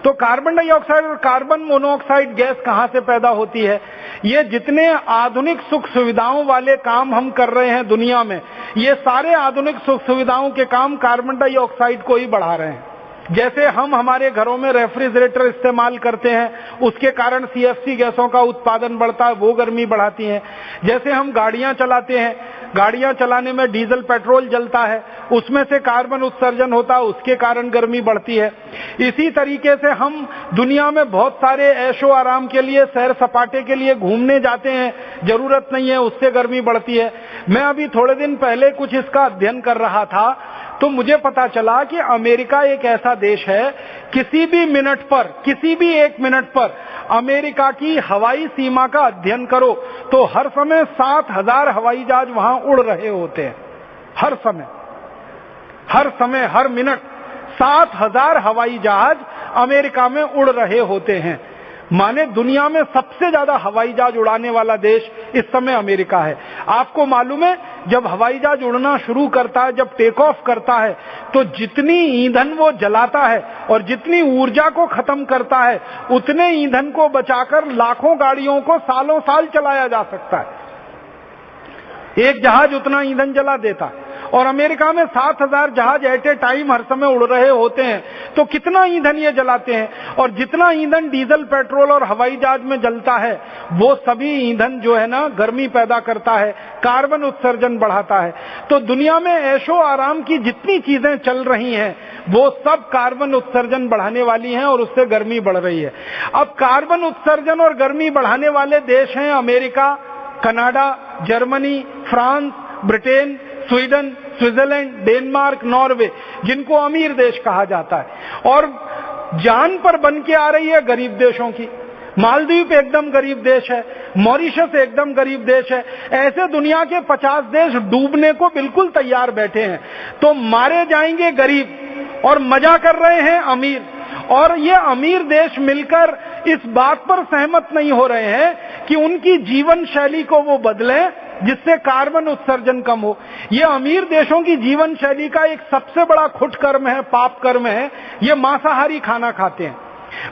तो कार्बन डाइऑक्साइड और कार्बन मोनोऑक्साइड गैस कहां से पैदा होती है? ये जितने आधुनिक सुख सुविधाओं वाले काम हम कर रहे हैं दुनिया में, ये सारे आधुनिक सुख सुविधाओं के काम कार्बन डाइऑक्साइड को ही बढ़ा रहे हैं। जैसे हम हमारे घरों में रेफ्रिजरेटर इस्तेमाल करते हैं, उसके कारण सीएफसी गैसों का उत्पादन बढ़ता है, वो गर्मी बढ़ाती है। जैसे हम गाड़ियां चलाते हैं, गाड़ियां चलाने में डीजल पेट्रोल जलता है, उसमें से कार्बन उत्सर्जन होता है, उसके कारण गर्मी बढ़ती है। इसी तरीके से हम दुनिया में बहुत सारे ऐशो आराम के लिए, सैर सपाटे के लिए घूमने जाते हैं, जरूरत नहीं है, उससे गर्मी बढ़ती है। मैं अभी थोड़े दिन पहले कुछ इसका अध्ययन कर रहा था, तो मुझे पता चला कि अमेरिका एक ऐसा देश है, किसी भी मिनट पर, किसी भी एक मिनट पर अमेरिका की हवाई सीमा का अध्ययन करो तो हर समय 7,000 हवाई जहाज वहां उड़ रहे होते हैं। हर समय, हर मिनट 7,000 हवाई जहाज अमेरिका में उड़ रहे होते हैं। माने दुनिया में सबसे ज्यादा हवाई जहाज उड़ाने वाला देश इस समय अमेरिका है। आपको मालूम है, जब हवाई जहाज उड़ना शुरू करता है, जब टेक ऑफ करता है, तो जितनी ईंधन वो जलाता है और जितनी ऊर्जा को खत्म करता है, उतने ईंधन को बचाकर लाखों गाड़ियों को सालों साल चलाया जा सकता है। एक जहाज उतना ईंधन जला देता, और अमेरिका में 7,000 जहाज एट ए टाइम हर समय उड़ रहे होते हैं, तो कितना ईंधन ये जलाते हैं। और जितना ईंधन डीजल, पेट्रोल और हवाई जहाज में जलता है, वो सभी ईंधन जो है ना, गर्मी पैदा करता है, कार्बन उत्सर्जन बढ़ाता है। तो दुनिया में ऐशो आराम की जितनी चीजें चल रही हैं, वो सब कार्बन उत्सर्जन बढ़ाने वाली हैं और उससे गर्मी बढ़ रही है। अब कार्बन उत्सर्जन और गर्मी बढ़ाने वाले देश हैं America, Canada, Germany, France, Britain, Sweden, Switzerland, Denmark, Norway, जिनको अमीर देश कहा जाता है। और जान पर बन के आ रही है गरीब देशों की। मालदीव एकदम गरीब देश है, मॉरिशस एकदम गरीब देश है। ऐसे दुनिया के 50 देश डूबने को बिल्कुल तैयार बैठे हैं। तो मारे जाएंगे गरीब और मजा कर रहे हैं अमीर। और ये अमीर देश मिलकर इस बात पर सहमत नहीं हो रहे हैं कि उनकी जीवन शैली को वो बदलें जिससे कार्बन उत्सर्जन कम हो। ये अमीर देशों की जीवन शैली का एक सबसे बड़ा खुट कर्म है, पाप कर्म है, ये मांसाहारी खाना खाते हैं।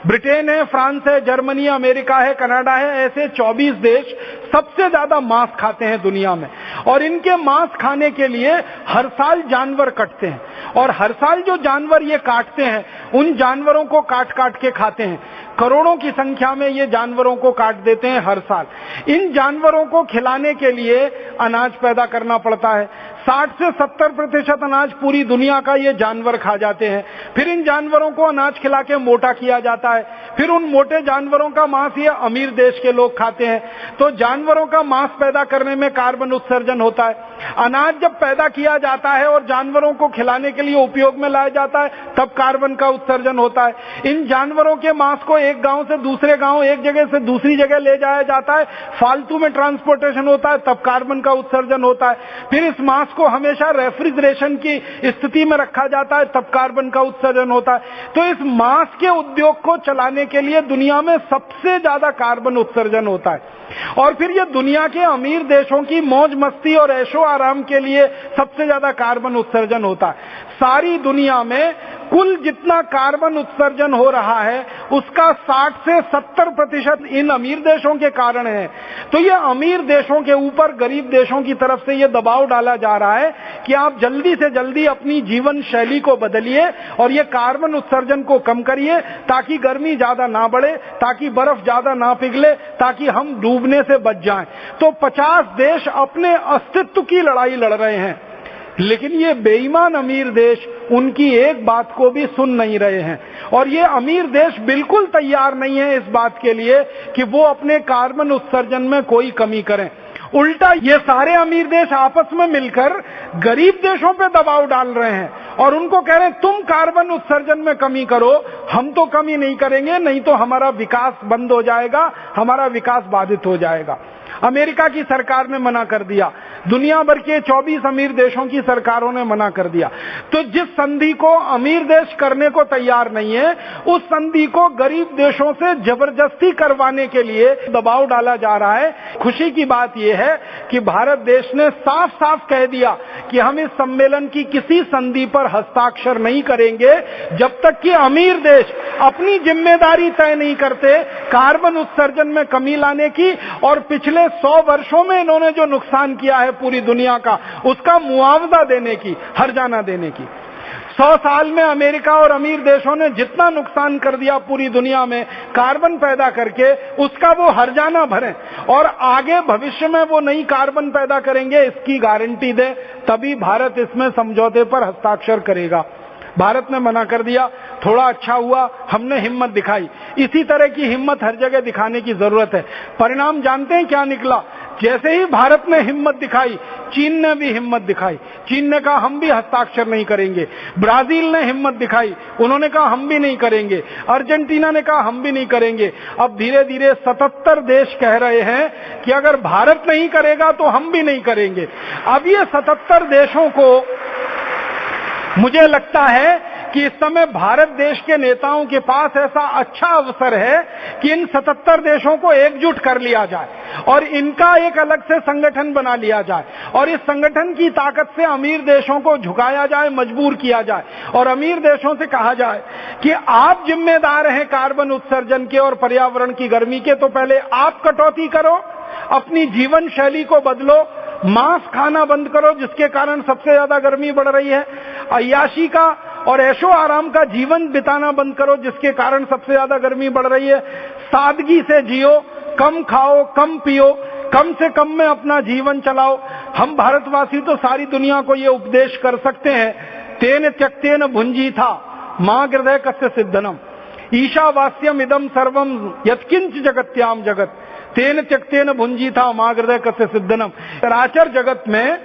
ब्रिटेन है, फ्रांस है, जर्मनी, अमेरिका है, कनाडा है, ऐसे 24 देश सबसे ज्यादा मांस खाते हैं दुनिया में। और इनके मांस खाने के लिए हर साल जानवर कटते हैं, और हर साल जो जानवर ये काटते हैं, उन जानवरों को काट काट के खाते हैं। करोड़ों की संख्या में ये जानवरों को काट देते हैं हर साल। इन जानवरों को खिलाने के लिए अनाज पैदा करना पड़ता है। 60 से 70% अनाज पूरी दुनिया का ये जानवर खा जाते हैं। फिर इन जानवरों को अनाज खिला के मोटा किया जाता है। फिर उन मोटे जानवरों का मांस ये अमीर देश के लोग खाते हैं। तो जानवरों का मांस पैदा करने में कार्बन उत्सर्जन होता है। अनाज जब पैदा किया जाता है और जानवरों को खिलाने के लिए उपयोग में लाया जाता है, तब कार्बन का उत्सर्जन होता है। इन जानवरों के मांस को एक गांव से दूसरे गांव, एक जगह से दूसरी जगह ले जाया जाता है, फालतू में ट्रांसपोर्टेशन होता है, तब कार्बन का उत्सर्जन होता है। फिर इस मांस को हमेशा रेफ्रिजरेशन की स्थिति में रखा जाता है, तब कार्बन का उत्सर्जन होता है। तो इस मांस के उद्योग को चलाने के लिए दुनिया में सबसे ज्यादा कार्बन उत्सर्जन होता है। और फिर ये दुनिया के अमीर देशों की मौज मस्ती और ऐशो आराम के लिए सबसे ज्यादा कार्बन उत्सर्जन होता है। सारी दुनिया में कुल जितना कार्बन उत्सर्जन हो रहा है उसका 60 से 70% इन अमीर देशों के कारण है। तो ये अमीर देशों के ऊपर गरीब देशों की तरफ से ये दबाव डाला जा रहा है कि आप जल्दी से जल्दी अपनी जीवन शैली को बदलिए और ये कार्बन उत्सर्जन को कम करिए, ताकि गर्मी ज्यादा ना बढ़े, ताकि बर्फ ज्यादा ना पिघले, ताकि हम डूबने से बच जाएं। तो 50 देश अपने अस्तित्व की लड़ाई लड़ रहे हैं, लेकिन ये बेईमान अमीर देश उनकी एक बात को भी सुन नहीं रहे हैं। और ये अमीर देश बिल्कुल तैयार नहीं है इस बात के लिए कि वो अपने कार्बन उत्सर्जन में कोई कमी करें। उल्टा ये सारे अमीर देश आपस में मिलकर गरीब देशों पे दबाव डाल रहे हैं और उनको कह रहे हैं तुम कार्बन उत्सर्जन में कमी करो, हम तो कमी नहीं करेंगे, नहीं तो हमारा विकास बंद हो जाएगा, हमारा विकास बाधित हो जाएगा। अमेरिका की सरकार ने मना कर दिया, दुनिया भर के 24 अमीर देशों की सरकारों ने मना कर दिया। तो जिस संधि को अमीर देश करने को तैयार नहीं है, उस संधि को गरीब देशों से जबरदस्ती करवाने के लिए दबाव डाला जा रहा है। खुशी की बात यह है कि भारत देश ने साफ साफ कह दिया कि हम इस सम्मेलन की किसी संधि पर हस्ताक्षर नहीं करेंगे जब तक कि अमीर देश अपनी जिम्मेदारी तय नहीं करते कार्बन उत्सर्जन में कमी लाने की, और पिछले 100 वर्षों में इन्होंने जो नुकसान किया है पूरी दुनिया का, उसका मुआवजा देने की, हर्जाना देने की। 100 साल में अमेरिका और अमीर देशों ने जितना नुकसान कर दिया पूरी दुनिया में कार्बन पैदा करके, उसका वो हर्जाना भरें और आगे भविष्य में वो नई कार्बन पैदा करेंगे, इसकी गारंटी दे, तभी भारत इसमें समझौते पर हस्ताक्षर करेगा। भारत ने मना कर दिया, थोड़ा अच्छा हुआ हमने हिम्मत दिखाई। इसी तरह की हिम्मत हर जगह दिखाने की जरूरत है। परिणाम जानते हैं क्या निकला? जैसे ही भारत ने हिम्मत दिखाई, चीन ने भी हिम्मत दिखाई। चीन ने कहा हम भी हस्ताक्षर नहीं करेंगे। ब्राजील ने हिम्मत दिखाई, उन्होंने कहा हम भी नहीं करेंगे। अर्जेंटीना ने कहा हम भी नहीं करेंगे। अब धीरे धीरे 77 देश कह रहे हैं कि अगर भारत नहीं करेगा तो हम भी नहीं करेंगे। अब ये 77 देशों को मुझे लगता है कि इस समय भारत देश के नेताओं के पास ऐसा अच्छा अवसर है कि इन 77 देशों को एकजुट कर लिया जाए और इनका एक अलग से संगठन बना लिया जाए और इस संगठन की ताकत से अमीर देशों को झुकाया जाए, मजबूर किया जाए और अमीर देशों से कहा जाए कि आप जिम्मेदार हैं कार्बन उत्सर्जन के और पर्यावरण की गर्मी के, तो पहले आप कटौती करो, अपनी जीवन शैली को बदलो, मांस खाना बंद करो जिसके कारण सबसे ज्यादा गर्मी बढ़ रही है, अय्याशी का और ऐशो आराम का जीवन बिताना बंद करो जिसके कारण सबसे ज्यादा गर्मी बढ़ रही है, सादगी से जियो, कम खाओ, कम पियो, कम से कम में अपना जीवन चलाओ। हम भारतवासी तो सारी दुनिया को ये उपदेश कर सकते हैं, तेन त्यक्तेन भुंजीथा मां हृदय कस्य सिद्धनम ईशावास्यम इदम सर्वम यत्किंच जगत्याम जगत तेन त्यक्तेन भुंजीथा मां हृदय कस्य सिद्धनम। चराचर जगत में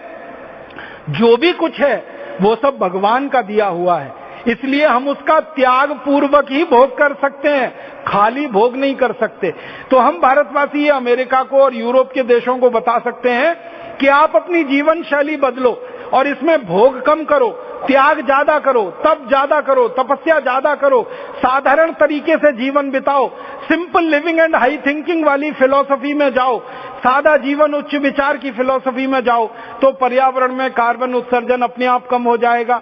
जो भी कुछ है वो सब भगवान का दिया हुआ है, इसलिए हम उसका त्याग पूर्वक ही भोग कर सकते हैं, खाली भोग नहीं कर सकते। तो हम भारतवासी अमेरिका को और यूरोप के देशों को बता सकते हैं कि आप अपनी जीवन शैली बदलो और इसमें भोग कम करो, त्याग ज्यादा करो, तप ज्यादा करो, तपस्या ज्यादा करो, साधारण तरीके से जीवन बिताओ, simple living and high thinking वाली फिलॉसफी में जाओ, सादा जीवन उच्च विचार की फिलॉसफी में जाओ, तो पर्यावरण में कार्बन उत्सर्जन अपने आप कम हो जाएगा,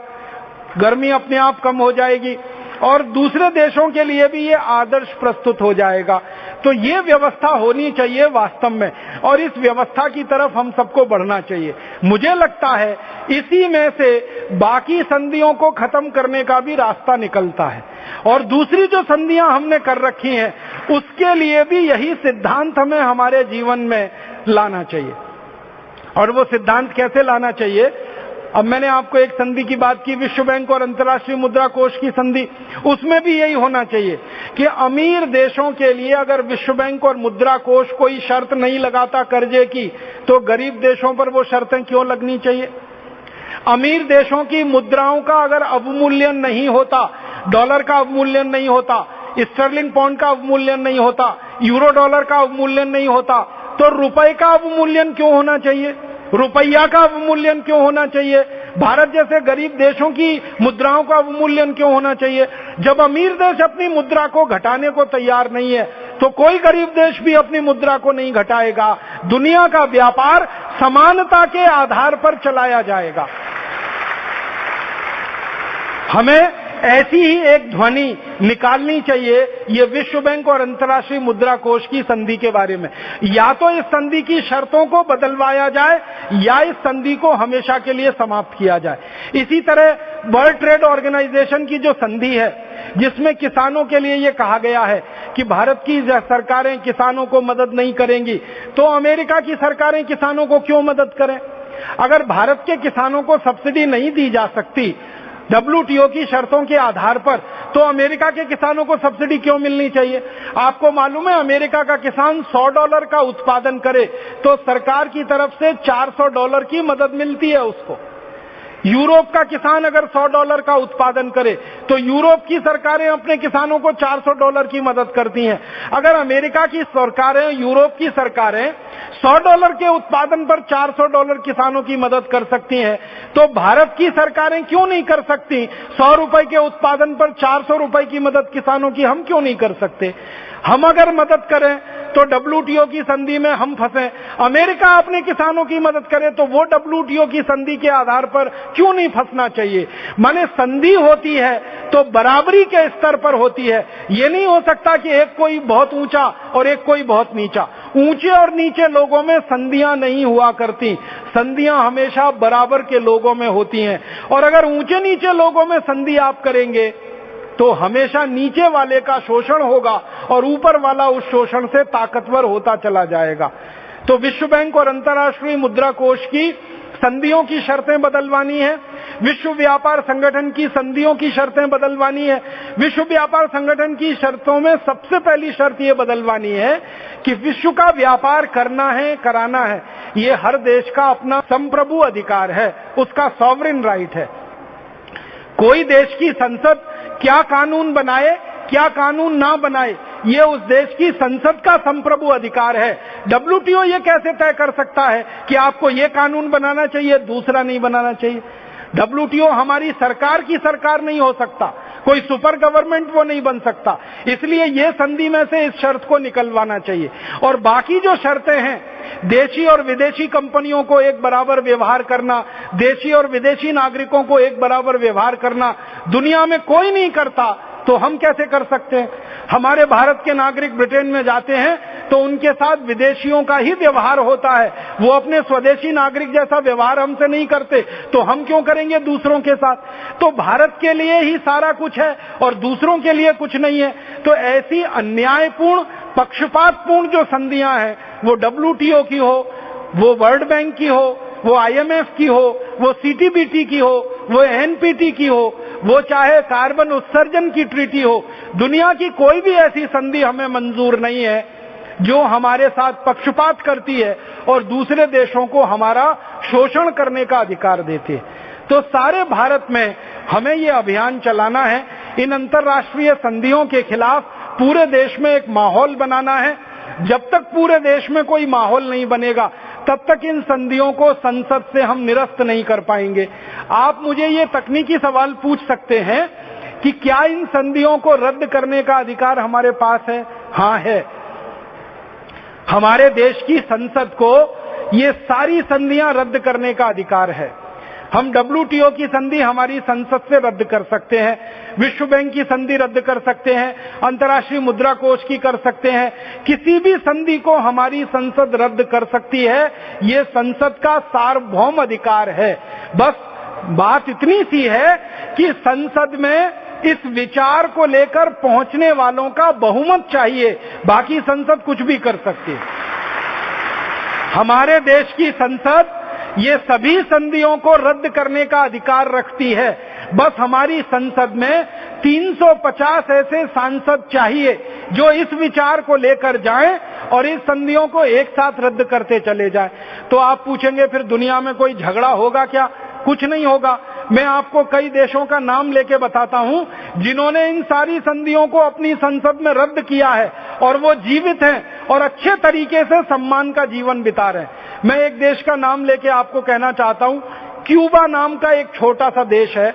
गर्मी अपने आप कम हो जाएगी और दूसरे देशों के लिए भी ये आदर्श प्रस्तुत हो जाएगा। तो ये व्यवस्था होनी चाहिए वास्तव में और इस व्यवस्था की तरफ हम सबको बढ़ना चाहिए। मुझे लगता है इसी में से बाकी संधियों को खत्म करने का भी रास्ता निकलता है और दूसरी जो संधियां हमने कर रखी हैं उसके लिए भी यही सिद्धांत हमें हमारे जीवन में लाना चाहिए। और वो सिद्धांत कैसे लाना चाहिए? अब मैंने आपको एक संधि की बात की, विश्व बैंक और अंतर्राष्ट्रीय मुद्रा कोष की संधि, उसमें भी यही होना चाहिए कि अमीर देशों के लिए अगर विश्व बैंक और मुद्रा कोष कोई शर्त नहीं लगाता कर्जे की, तो गरीब देशों पर वो शर्तें क्यों लगनी चाहिए? अमीर देशों की मुद्राओं का अगर अवमूल्यन नहीं होता, डॉलर का अवमूल्यन नहीं होता, स्टर्लिंग पाउंड का अवमूल्यन नहीं होता, यूरो डॉलर का अवमूल्यन नहीं होता, तो रुपए का अवमूल्यन क्यों होना चाहिए? रुपया का अवमूल्यन क्यों होना चाहिए? भारत जैसे गरीब देशों की मुद्राओं का अवमूल्यन क्यों होना चाहिए? जब अमीर देश अपनी मुद्रा को घटाने को तैयार नहीं है, तो कोई गरीब देश भी अपनी मुद्रा को नहीं घटाएगा। दुनिया का व्यापार समानता के आधार पर चलाया जाएगा। हमें ऐसी ही एक ध्वनि निकालनी चाहिए ये विश्व बैंक और अंतर्राष्ट्रीय मुद्रा कोष की संधि के बारे में। या तो इस संधि की शर्तों को बदलवाया जाए या इस संधि को हमेशा के लिए समाप्त किया जाए। इसी तरह वर्ल्ड ट्रेड ऑर्गेनाइजेशन की जो संधि है, जिसमें किसानों के लिए ये कहा गया है कि भारत की सरकारें किसानों को मदद नहीं करेंगी, तो अमेरिका की सरकारें किसानों को क्यों मदद करें? अगर भारत के किसानों को सब्सिडी नहीं दी जा सकती WTO की शर्तों के आधार पर, तो अमेरिका के किसानों को सब्सिडी क्यों मिलनी चाहिए? आपको मालूम है, अमेरिका का किसान $100 का उत्पादन करे तो सरकार की तरफ से $400 की मदद मिलती है उसको। यूरोप का किसान अगर $100 का उत्पादन करे तो यूरोप की सरकारें अपने किसानों को $400 की मदद करती हैं। अगर अमेरिका की सरकारें, यूरोप की सरकारें $100 के उत्पादन पर $400 किसानों की मदद कर सकती हैं, तो भारत की सरकारें क्यों नहीं कर सकती? ₹100 के उत्पादन पर ₹400 की मदद किसानों की हम क्यों नहीं कर सकते? हम अगर मदद करें तो WTO की संधि में हम फंसे, अमेरिका अपने किसानों की मदद करे तो वो WTO की संधि के आधार पर क्यों नहीं फंसना चाहिए? माने संधि होती है तो बराबरी के स्तर पर होती है। ये नहीं हो सकता कि एक कोई बहुत ऊंचा और एक कोई बहुत नीचा। ऊंचे और नीचे लोगों में संधियां नहीं हुआ करती, संधियां हमेशा बराबर के लोगों में होती हैं। और अगर ऊंचे नीचे लोगों में संधि आप करेंगे तो हमेशा नीचे वाले का शोषण होगा और ऊपर वाला उस शोषण से ताकतवर होता चला जाएगा। तो विश्व बैंक और अंतर्राष्ट्रीय मुद्रा कोष की संधियों की शर्तें बदलवानी है, विश्व व्यापार संगठन की संधियों की शर्तें बदलवानी है। विश्व व्यापार संगठन की शर्तों में सबसे पहली शर्त ये बदलवानी है कि विश्व का व्यापार करना है, कराना है, ये हर देश का अपना संप्रभु अधिकार है, उसका सॉवरेन राइट है। कोई देश की संसद क्या कानून बनाए, क्या कानून ना बनाए, ये उस देश की संसद का संप्रभु अधिकार है। WTO ये कैसे तय कर सकता है कि आपको ये कानून बनाना चाहिए, दूसरा नहीं बनाना चाहिए? WTO हमारी सरकार की सरकार नहीं हो सकता, कोई सुपर गवर्नमेंट वो नहीं बन सकता। इसलिए ये संधि में से इस शर्त को निकलवाना चाहिए। और बाकी जो शर्तें हैं, देशी और विदेशी कंपनियों को एक बराबर व्यवहार करना, देशी और विदेशी नागरिकों को एक बराबर व्यवहार करना, दुनिया में कोई नहीं करता तो हम कैसे कर सकते हैं? हमारे भारत के नागरिक ब्रिटेन में जाते हैं तो उनके साथ विदेशियों का ही व्यवहार होता है, वो अपने स्वदेशी नागरिक जैसा व्यवहार हमसे नहीं करते, तो हम क्यों करेंगे दूसरों के साथ? तो भारत के लिए ही सारा कुछ है और दूसरों के लिए कुछ नहीं है। तो ऐसी अन्यायपूर्ण, पक्षपातपूर्ण जो संधियां हैं, वो WTO की हो, वो वर्ल्ड बैंक की हो, वो IMF की हो, वो CTBT की हो, वो NPT की हो, वो चाहे कार्बन उत्सर्जन की ट्रीटी हो, दुनिया की कोई भी ऐसी संधि हमें मंजूर नहीं है जो हमारे साथ पक्षपात करती है और दूसरे देशों को हमारा शोषण करने का अधिकार देती है। तो सारे भारत में हमें ये अभियान चलाना है, इन अंतर्राष्ट्रीय संधियों के खिलाफ पूरे देश में एक माहौल बनाना है। जब तक पूरे देश में कोई माहौल नहीं बनेगा तब तक इन संधियों को संसद से हम निरस्त नहीं कर पाएंगे। आप मुझे ये तकनीकी सवाल पूछ सकते हैं कि क्या इन संधियों को रद्द करने का अधिकार हमारे पास है? हाँ है। हमारे देश की संसद को ये सारी संधियां रद्द करने का अधिकार है। हम WTO की संधि हमारी संसद से रद्द कर सकते हैं, विश्व बैंक की संधि रद्द कर सकते हैं, अंतर्राष्ट्रीय मुद्रा कोष की कर सकते हैं, किसी भी संधि को हमारी संसद रद्द कर सकती है। ये संसद का सार्वभौम अधिकार है। बस बात इतनी सी है कि संसद में इस विचार को लेकर पहुंचने वालों का बहुमत चाहिए, बाकी संसद कुछ भी कर सकती है। हमारे देश की संसद ये सभी संधियों को रद्द करने का अधिकार रखती है। बस हमारी संसद में 350 ऐसे सांसद चाहिए जो इस विचार को लेकर जाएं और इस संधियों को एक साथ रद्द करते चले जाएं। तो आप पूछेंगे फिर दुनिया में कोई झगड़ा होगा क्या? कुछ नहीं होगा। मैं आपको कई देशों का नाम लेके बताता हूं जिन्होंने इन सारी संधियों को अपनी संसद में रद्द किया है और वो जीवित हैं और अच्छे तरीके से सम्मान का जीवन बिता रहे हैं। मैं एक देश का नाम लेके आपको कहना चाहता हूं, क्यूबा नाम का एक छोटा सा देश है,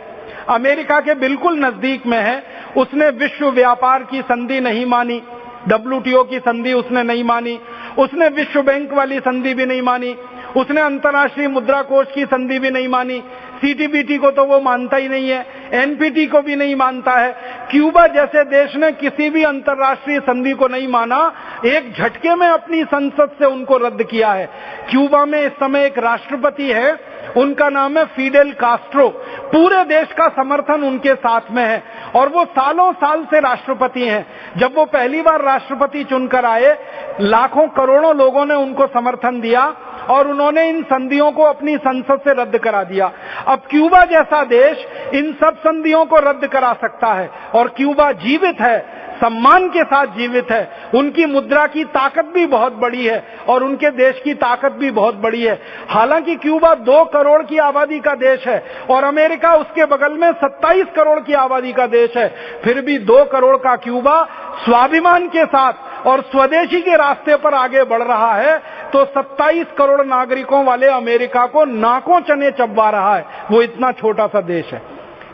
अमेरिका के बिल्कुल नजदीक में है। उसने विश्व व्यापार की संधि नहीं मानी, WTO की संधि उसने नहीं मानी, उसने विश्व बैंक वाली संधि भी नहीं मानी, उसने अंतर्राष्ट्रीय मुद्रा कोष की संधि भी नहीं मानी, CTBT को तो वो मानता ही नहीं है, NPT को भी नहीं मानता है। क्यूबा जैसे देश ने किसी भी अंतर्राष्ट्रीय संधि को नहीं माना, एक झटके में अपनी संसद से उनको रद्द किया है। क्यूबा में इस समय एक राष्ट्रपति है, उनका नाम है फिडेल कास्ट्रो। पूरे देश का समर्थन उनके साथ में है और वो सालों साल से राष्ट्रपति हैं। जब वो पहली बार राष्ट्रपति चुनकर आए, लाखों करोड़ों लोगों ने उनको समर्थन दिया और उन्होंने इन संधियों को अपनी संसद से रद्द करा दिया। अब क्यूबा जैसा देश इन सब संधियों को रद्द करा सकता है और क्यूबा जीवित है, सम्मान के साथ जीवित है। उनकी मुद्रा की ताकत भी बहुत बड़ी है और उनके देश की ताकत भी बहुत बड़ी है। हालांकि क्यूबा 2 करोड़ की आबादी का देश है और अमेरिका उसके बगल में 27 करोड़ की आबादी का देश है, फिर भी 2 करोड़ का क्यूबा स्वाभिमान के साथ और स्वदेशी के रास्ते पर आगे बढ़ रहा है, तो 27 करोड़ नागरिकों वाले अमेरिका को नाकों चने चबवा रहा है। वो इतना छोटा सा देश है।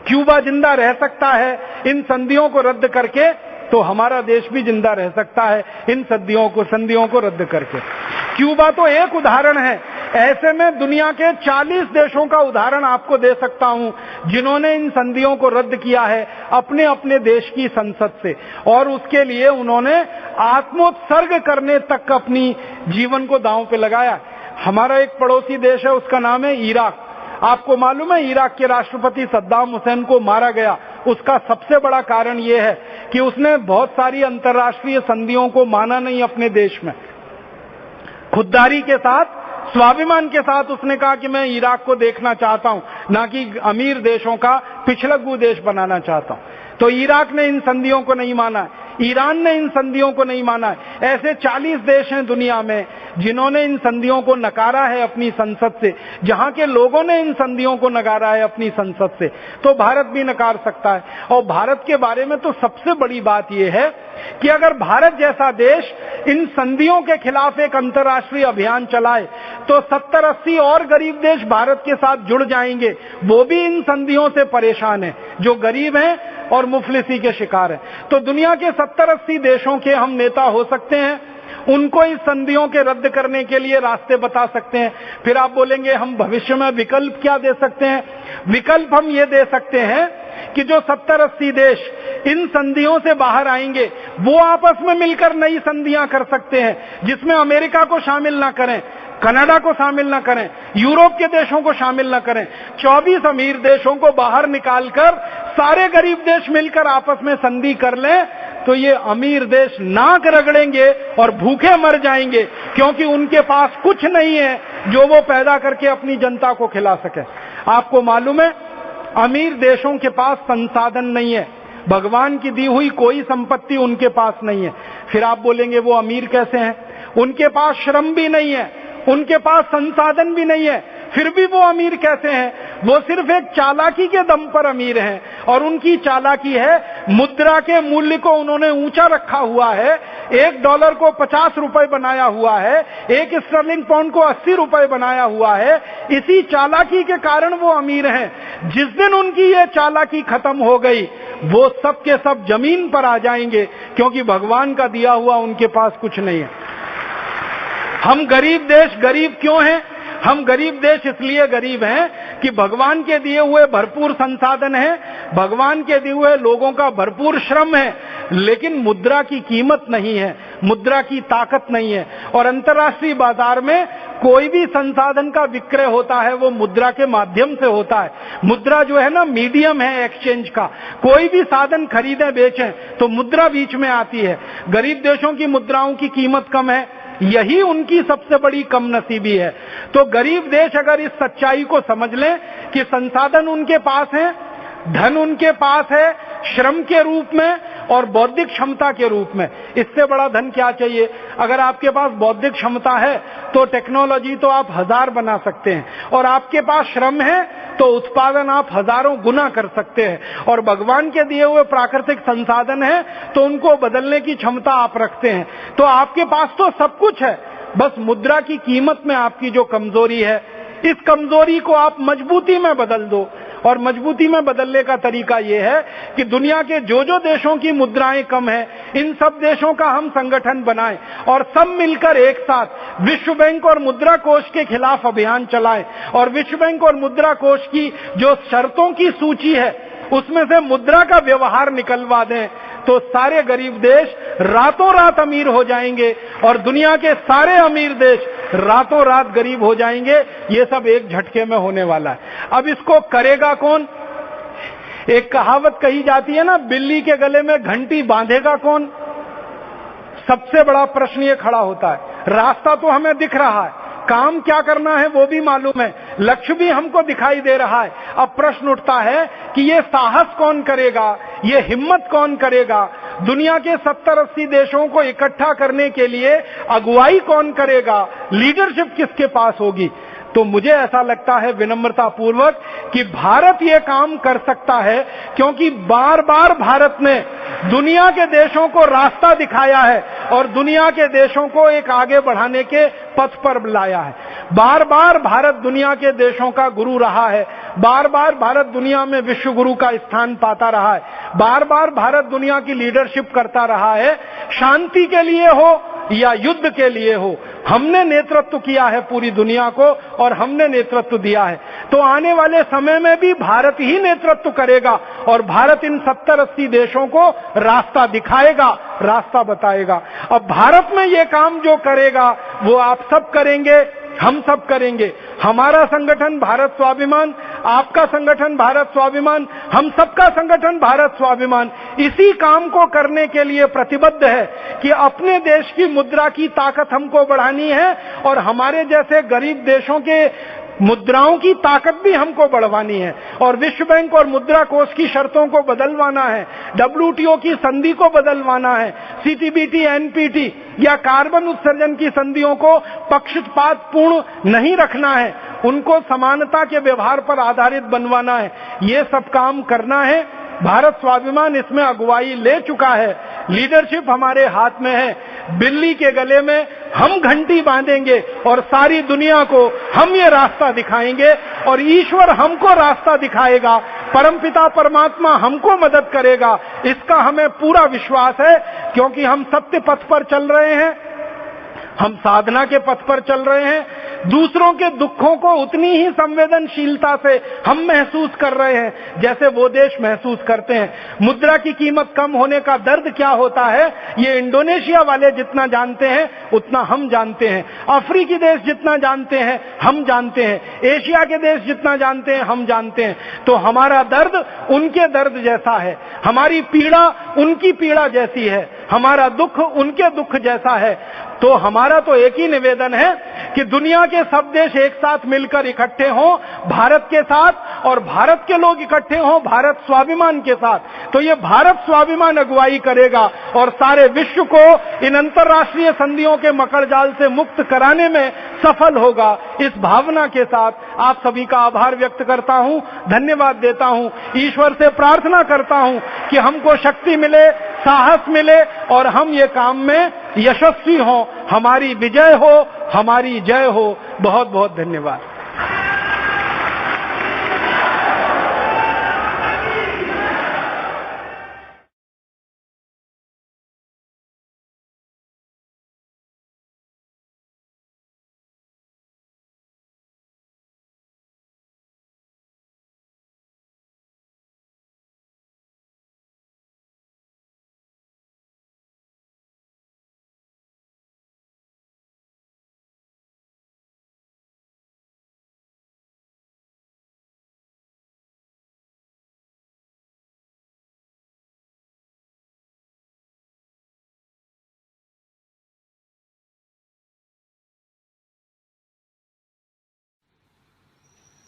क्यूबा जिंदा रह सकता है इन संधियों को रद्द करके, तो हमारा देश भी जिंदा रह सकता है इन संधियों को रद्द करके। क्यूबा तो एक उदाहरण है, ऐसे में दुनिया के 40 देशों का उदाहरण आपको दे सकता हूं जिन्होंने इन संधियों को रद्द किया है अपने अपने देश की संसद से, और उसके लिए उन्होंने आत्मोत्सर्ग करने तक अपनी जीवन को दांव पे लगाया। हमारा एक पड़ोसी देश है, उसका नाम है इराक। आपको मालूम है इराक के राष्ट्रपति सद्दाम हुसैन को मारा गया, उसका सबसे बड़ा कारण यह है कि उसने बहुत सारी अंतर्राष्ट्रीय संधियों को माना नहीं अपने देश में। खुददारी के साथ, स्वाभिमान के साथ उसने कहा कि मैं इराक को देखना चाहता हूं, ना कि अमीर देशों का पिछड़गू देश बनाना चाहता हूं। तो इराक ने इन संधियों को नहीं माना, ईरान ने इन संधियों को नहीं माना। ऐसे 40 देश हैं दुनिया में जिन्होंने इन संधियों को नकारा है अपनी संसद से, जहां के लोगों ने इन संधियों को नकारा है अपनी संसद से, तो भारत भी नकार सकता है। और भारत के बारे में तो सबसे बड़ी बात यह है कि अगर भारत जैसा देश इन संधियों के खिलाफ एक अंतर्राष्ट्रीय अभियान चलाए तो 70-80 और गरीब देश भारत के साथ जुड़ जाएंगे, वो भी इन संधियों से परेशान हैं, जो गरीब हैं और मुफलिसी के शिकार हैं। तो दुनिया के 70-80 देशों के हम नेता हो सकते हैं, उनको इस संधियों के रद्द करने के लिए रास्ते बता सकते हैं। फिर आप बोलेंगे हम भविष्य में विकल्प क्या दे सकते हैं? विकल्प हम ये दे सकते हैं कि जो 70-80 देश इन संधियों से बाहर आएंगे वो आपस में मिलकर नई संधियां कर सकते हैं, जिसमें अमेरिका को शामिल ना करें, कनाडा को शामिल ना करें, यूरोप के देशों को शामिल ना करें। 24 अमीर देशों को बाहर निकालकर सारे गरीब देश मिलकर आपस में संधि कर लें, तो ये अमीर देश नाक रगड़ेंगे और भूखे मर जाएंगे, क्योंकि उनके पास कुछ नहीं है जो वो पैदा करके अपनी जनता को खिला सके। आपको मालूम है अमीर देशों के पास संसाधन नहीं है, भगवान की दी हुई कोई संपत्ति उनके पास नहीं है। फिर आप बोलेंगे वो अमीर कैसे हैं? उनके पास श्रम भी नहीं है, उनके पास संसाधन भी नहीं है, फिर भी वो अमीर कैसे हैं? वो सिर्फ एक चालाकी के दम पर अमीर हैं, और उनकी चालाकी है मुद्रा के मूल्य को उन्होंने ऊंचा रखा हुआ है। $1 को 50 रुपए बनाया हुआ है, 1 स्टर्लिंग पाउंड को 80 रुपए बनाया हुआ है। इसी चालाकी के कारण वो अमीर हैं। जिस दिन उनकी ये चालाकी खत्म हो गई, वो सब के सब जमीन पर आ जाएंगे, क्योंकि भगवान का दिया हुआ उनके पास कुछ नहीं है। हम गरीब देश गरीब क्यों हैं? हम गरीब देश इसलिए गरीब हैं कि भगवान के दिए हुए भरपूर संसाधन है, भगवान के दिए हुए लोगों का भरपूर श्रम है, लेकिन मुद्रा की कीमत नहीं है, मुद्रा की ताकत नहीं है। और अंतर्राष्ट्रीय बाजार में कोई भी संसाधन का विक्रय होता है वो मुद्रा के माध्यम से होता है। मुद्रा जो है ना मीडियम है एक्सचेंज का। कोई भी साधन खरीदें बेचें तो मुद्रा बीच में आती है। गरीब देशों की मुद्राओं की कीमत कम है, यही उनकी सबसे बड़ी कम नसीबी है। तो गरीब देश अगर इस सच्चाई को समझ लें कि संसाधन उनके पास है, धन उनके पास है श्रम के रूप में, और बौद्धिक क्षमता के रूप में। इससे बड़ा धन क्या चाहिए? अगर आपके पास बौद्धिक क्षमता है तो टेक्नोलॉजी तो आप 1000 बना सकते हैं, और आपके पास श्रम है तो उत्पादन आप हजारों गुना कर सकते हैं, और भगवान के दिए हुए प्राकृतिक संसाधन है तो उनको बदलने की क्षमता आप रखते हैं। तो आपके पास तो सब कुछ है, बस मुद्रा की कीमत में आपकी जो कमजोरी है, इस कमजोरी को आप मजबूती में बदल दो। और मजबूती में बदलने का तरीका यह है कि दुनिया के जो जो देशों की मुद्राएं कम है, इन सब देशों का हम संगठन बनाएं और सब मिलकर एक साथ विश्व बैंक और मुद्रा कोष के खिलाफ अभियान चलाएं, और विश्व बैंक और मुद्रा कोष की जो शर्तों की सूची है उसमें से मुद्रा का व्यवहार निकलवा दें, तो सारे गरीब देश रातों रात अमीर हो जाएंगे और दुनिया के सारे अमीर देश रातों रात गरीब हो जाएंगे। ये सब एक झटके में होने वाला है। अब इसको करेगा कौन? एक कहावत कही जाती है ना, बिल्ली के गले में घंटी बांधेगा कौन? सबसे बड़ा प्रश्न ये खड़ा होता है। रास्ता तो हमें दिख रहा है, काम क्या करना है वो भी मालूम है, लक्ष्य भी हमको दिखाई दे रहा है। अब प्रश्न उठता है कि ये साहस कौन करेगा, ये हिम्मत कौन करेगा? दुनिया के 70-80 देशों को इकट्ठा करने के लिए अगुवाई कौन करेगा? लीडरशिप किसके पास होगी? तो मुझे ऐसा लगता है विनम्रता पूर्वक कि भारत ये काम कर सकता है, क्योंकि बार बार भारत ने दुनिया के देशों को रास्ता दिखाया है और दुनिया के देशों को एक आगे बढ़ाने के पथ पर लाया है। बार बार भारत दुनिया के देशों का गुरु रहा है, बार बार भारत दुनिया में विश्व गुरु का स्थान पाता रहा है, बार बार भारत दुनिया की लीडरशिप करता रहा है। शांति के लिए हो या युद्ध के लिए हो, हमने नेतृत्व किया है पूरी दुनिया को और हमने नेतृत्व दिया है। तो आने वाले समय में भी भारत ही नेतृत्व करेगा और भारत इन 70-80 देशों को रास्ता दिखाएगा, रास्ता बताएगा। अब भारत में ये काम जो करेगा वो आप सब करेंगे, हम सब करेंगे। हमारा संगठन भारत स्वाभिमान, आपका संगठन भारत स्वाभिमान, हम सबका संगठन भारत स्वाभिमान इसी काम को करने के लिए प्रतिबद्ध है कि अपने देश की मुद्रा की ताकत हमको बढ़ानी है और हमारे जैसे गरीब देशों के मुद्राओं की ताकत भी हमको बढ़वानी है, और विश्व बैंक और मुद्रा कोष की शर्तों को बदलवाना है, WTO की संधि को बदलवाना है, CTBT, NPT या कार्बन उत्सर्जन की संधियों को पक्षपात पूर्ण नहीं रखना है, उनको समानता के व्यवहार पर आधारित बनवाना है। ये सब काम करना है। भारत स्वाभिमान इसमें अगुवाई ले चुका है, लीडरशिप हमारे हाथ में है। बिल्ली के गले में हम घंटी बांधेंगे और सारी दुनिया को हम ये रास्ता दिखाएंगे और ईश्वर हमको रास्ता दिखाएगा, परमपिता परमात्मा हमको मदद करेगा, इसका हमें पूरा विश्वास है। क्योंकि हम सत्य पथ पर चल रहे हैं, हम साधना के पथ पर चल रहे हैं, दूसरों के दुखों को उतनी ही संवेदनशीलता से हम महसूस कर रहे हैं जैसे वो देश महसूस करते हैं। मुद्रा की कीमत कम होने का दर्द क्या होता है, ये इंडोनेशिया वाले जितना जानते हैं उतना हम जानते हैं, अफ्रीकी देश जितना जानते हैं हम जानते हैं, एशिया के देश जितना जानते हैं हम जानते हैं। तो हमारा दर्द उनके दर्द जैसा है, हमारी पीड़ा उनकी पीड़ा जैसी है, हमारा दुख उनके दुख जैसा है। तो हमारा तो एक ही निवेदन है कि दुनिया के सब देश एक साथ मिलकर इकट्ठे हों भारत के साथ, और भारत के लोग इकट्ठे हों भारत स्वाभिमान के साथ। तो ये भारत स्वाभिमान अगुवाई करेगा और सारे विश्व को इन अंतर्राष्ट्रीय संधियों के मकड़जाल से मुक्त कराने में सफल होगा। इस भावना के साथ आप सभी का आभार व्यक्त करता हूं, धन्यवाद देता हूं, ईश्वर से प्रार्थना करता हूं कि हमको शक्ति मिले, साहस मिले और हम ये काम में यशस्वी हों। हमारी विजय हो, हमारी जय हो। बहुत बहुत धन्यवाद।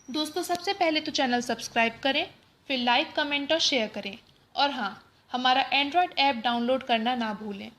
दोस्तों सबसे पहले तो चैनल सब्सक्राइब करें, फिर लाइक, कमेंट और शेयर करें। और हाँ, हमारा एंड्रॉयड ऐप डाउनलोड करना ना भूलें।